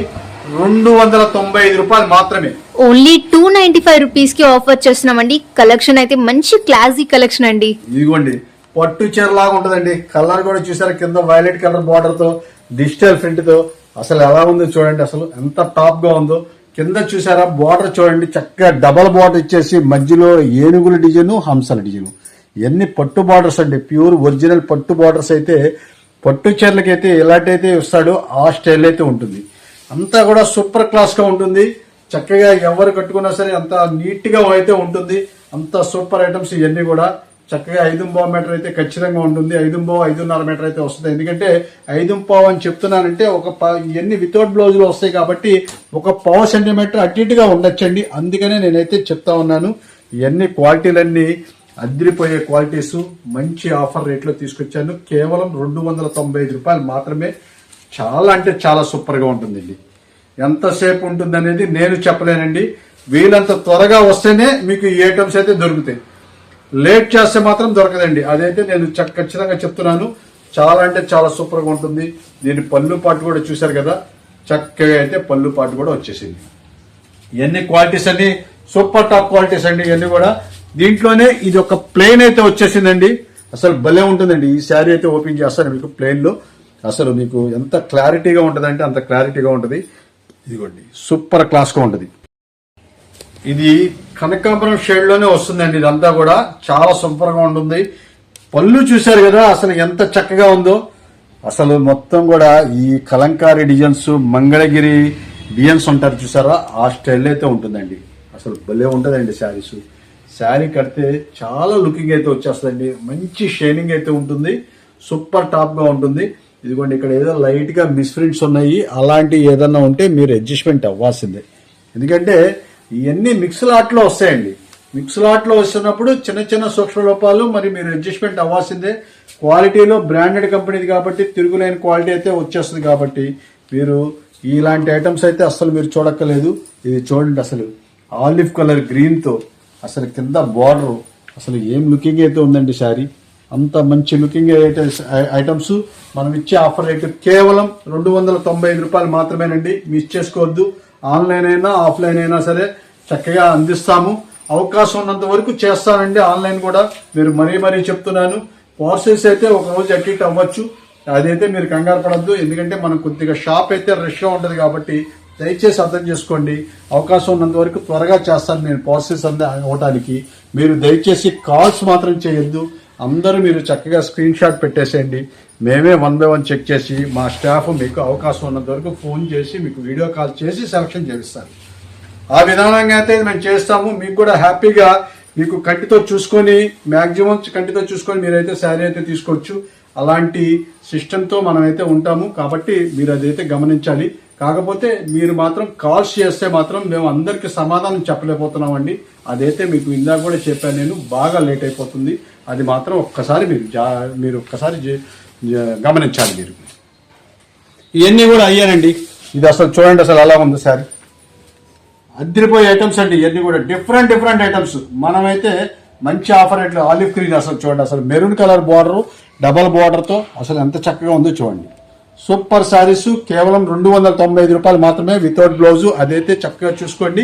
295 రూపాయలు మాత్రమే. ఓన్లీ 295 రూపీస్ కి ఆఫర్ చేస్తున్నామండి. కలెక్షన్ అయితే మంచి క్లాసీ కలెక్షన్ అండి. ఇదిగోండి పట్టు చీర లాగా ఉంటదండి. కలర్ కూడా చూసారా, కింద వైలెట్ కలర్ బార్డర్ తో డిజిటల్ ప్రింట్ తో అసలు ఎలా ఉందో చూడండి, అసలు ఎంత టాప్ గా ఉందో. కింద చూసారా బార్డర్ చూడండి, చక్కగా డబల్ బార్డర్ ఇచ్చేసి మధ్యలో ఏనుగుల డిజైన్, హంసల డిజైన్. ఇవన్నీ పట్టు బార్డర్స్ అండి, ప్యూర్ ఒరిజినల్ పట్టు బార్డర్స్. అయితే పట్టు చీరలకైతే ఎలాంటైతే ఇస్తాడో ఆ స్టైల్ అయితే ఉంటుంది. అంతా కూడా సూపర్ క్లాస్ గా ఉంటుంది. చక్కగా ఎవరు కట్టుకున్నా సరే అంత నీట్ గా అయితే ఉంటుంది. అంత సూపర్ ఐటమ్స్ ఇవన్నీ కూడా. చక్కగా 5.5 మీటర్ అయితే ఖచ్చితంగా ఉంటుంది. 5.5 మీటర్ అయితే వస్తుంది. ఎందుకంటే 5.5 అని చెప్తున్నానంటే ఇవన్నీ వితౌట్ బ్లౌజ్ లో వస్తాయి కాబట్టి 1 సెంటీమీటర్ అటు ఇటుగా ఉండొచ్చండి. అందుకనే నేనైతే చెప్తా ఉన్నాను. ఇవన్నీ క్వాలిటీలన్నీ అదిరిపోయే క్వాలిటీస్ మంచి ఆఫర్ రేట్లో తీసుకొచ్చాను. కేవలం 295 రూపాయలు మాత్రమే. చాలా అంటే చాలా సూపర్ గా ఉంటుందండి. ఎంతసేపు ఉంటుంది అనేది నేను చెప్పలేనండి. వీలంత త్వరగా వస్తేనే మీకు ఈ ఐటమ్స్ అయితే దొరుకుతాయి. లేట్ చేస్తే మాత్రం దొరకదండి. అదైతే నేను ఖచ్చితంగా చెప్తున్నాను. చాలా అంటే చాలా సూపర్ గా ఉంటుంది. దీని పళ్ళు పాటు కూడా చూశారు కదా, చక్కగా అయితే పళ్ళు పాటు కూడా వచ్చేసింది. ఇవన్నీ క్వాలిటీస్ అన్ని సూపర్ టాప్ క్వాలిటీస్ అండి. ఇవన్నీ కూడా దీంట్లోనే ఇది ఒక ప్లెయిన్ అయితే వచ్చేసిందండి. అసలు భలే ఉంటుందండి. ఈ శారీ అయితే ఓపెన్ చేస్తాను మీకు ప్లెయిన్ లో. అసలు మీకు ఎంత క్లారిటీగా ఉంటుంది అంటే అంత క్లారిటీగా ఉంటుంది. ఇదిగోండి సూపర్ క్లాస్ గా ఉంటుంది. ఇది కనకాంబరం షేడ్ లోనే వస్తుందండి. ఇదంతా కూడా చాలా సూపర్ గా ఉంటుంది. పళ్ళు చూశారు కదా అసలు ఎంత చక్కగా ఉందో. అసలు మొత్తం కూడా ఈ కలంకారీ డిజైన్స్, మంగళగిరి డిజైన్స్ ఉంటారు చూసారా, ఆ స్టైల్ అయితే ఉంటుందండి. అసలు భలే ఉంటుందండి శారీస్. శారీ కడితే చాలా లుకింగ్ అయితే వచ్చేస్తుందండి. మంచి షైనింగ్ అయితే ఉంటుంది. సూపర్ టాప్ గా ఉంటుంది. ఇదిగోండి ఇక్కడ ఏదో లైట్ గా మిస్ప్రింట్స్ ఉన్నాయి. అలాంటి ఏదన్నా ఉంటే మీరు అడ్జస్ట్మెంట్ అవ్వాల్సిందే. ఎందుకంటే ఇవన్నీ మిక్స్ లాట్ లో వస్తాయండి. మిక్స్ లాట్ లో వస్తున్నప్పుడు చిన్న చిన్న సూక్ష్మ లోపాలు మరి మీరు అడ్జస్ట్మెంట్ అవ్వాల్సిందే. క్వాలిటీలో బ్రాండెడ్ కంపెనీది కాబట్టి తిరుగులేని క్వాలిటీ అయితే వచ్చేస్తుంది. కాబట్టి మీరు ఇలాంటి ఐటమ్స్ అయితే అసలు మీరు చూడక్కర్లేదు. ఇది చూడండి అసలు ఆలివ్ కలర్ గ్రీన్ తో అసలు కింద బార్డర్ అసలు ఏం లుకింగ్ అయితే ఉందండి శారీ. అంత మంచి లుకింగ్ ఐటమ్స్ మనం ఇచ్చే ఆఫర్ రేట్ కేవలం 295 రూపాయలు మాత్రమేనండి. మిస్ చేసుకోవద్దు. ఆన్లైన్ అయినా ఆఫ్లైన్ అయినా సరే చక్కగా అందిస్తాము. అవకాశం ఉన్నంత వరకు చేస్తానండి. ఆన్లైన్ కూడా మీరు మరీ చెప్తున్నాను. పార్సెల్స్ అయితే ఒక రోజు అట్లీట్ అవ్వచ్చు. అదైతే మీరు కంగారు పడద్దు. ఎందుకంటే మనం కొద్దిగా షాప్ అయితే రష్ గా ఉంటుంది కాబట్టి దయచేసి అర్థం చేసుకోండి. అవకాశం ఉన్నంత వరకు త్వరగా చేస్తాను నేను పార్సెల్స్ అవడానికి. మీరు దయచేసి కాల్స్ మాత్రం చేయొద్దు. అందరూ మీరు చక్కగా స్క్రీన్ షాట్ పెట్టేసేయండి. మేమే 1 by 1 చెక్ చేసి మా స్టాఫ్ మీకు అవకాశం ఉన్నంత వరకు ఫోన్ చేసి మీకు వీడియో కాల్ చేసి సెలక్షన్ చేస్తారు. ఆ విధానంగా అయితే మేము చేస్తాము. మీకు కూడా హ్యాపీగా మీకు కంటితో చూసుకొని మాక్సిమం కంటితో చూసుకొని మీరైతే శారీ అయితే తీసుకోవచ్చు. అలాంటి సిస్టంతో మనమైతే ఉంటాము కాబట్టి మీరు అదైతే గమనించాలి. కాకపోతే మీరు మాత్రం కాల్స్ చేస్తే మాత్రం మేము అందరికి సమాధానం చెప్పలేకపోతున్నామండి. అదైతే మీకు ఇందాక కూడా చెప్పాను నేను. బాగా లేట్ అయిపోతుంది. అది మాత్రం ఒక్కసారి మీరు ఒక్కసారి గమనించాలి. మీరు ఇవన్నీ కూడా అయ్యానండి. ఇది అసలు చూడండి అసలు ఎలా ఉంది శారీ. అదిరిపోయే ఐటమ్స్ అండి. ఇవన్నీ కూడా డిఫరెంట్ ఐటమ్స్. మనమైతే మంచి ఆఫర్ రేట్లు ఆలివ్ గ్రీన్ అసలు చూడండి అసలు maroon colour border double border తో అసలు ఎంత చక్కగా ఉందో చూడండి. సూపర్ శారీస్ కేవలం 295 రూపాయలు మాత్రమే వితౌట్ బ్లౌజ్. అదైతే చక్కగా చూసుకోండి.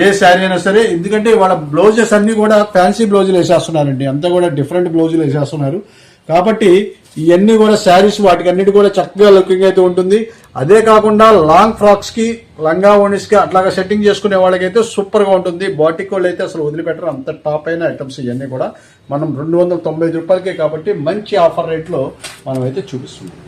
ఏ శారీ అయినా సరే. ఎందుకంటే వాళ్ళ బ్లౌజెస్ అన్ని కూడా ఫ్యాన్సీ బ్లౌజులు వేసేస్తున్నారండి. అంతా కూడా డిఫరెంట్ బ్లౌజులు వేసేస్తున్నారు. కాబట్టి ఇవన్నీ కూడా శారీస్ వాటికి అన్నిటి కూడా చక్కగా లుకింగ్ అయితే ఉంటుంది. అదే కాకుండా లాంగ్ ఫ్రాక్స్ కి, లంగా ఓణీస్ కి అట్లాగా సెట్టింగ్ చేసుకునే వాళ్ళకైతే సూపర్ గా ఉంటుంది. బాటిక్ వాళ్ళు అయితే అసలు వదిలిపెట్టరు. అంత టాప్ అయిన ఐటమ్స్ ఇవన్నీ కూడా మనం 295 రూపాయలకే కాబట్టి మంచి ఆఫర్ రేట్ లో మనం అయితే చూపిస్తున్నాం.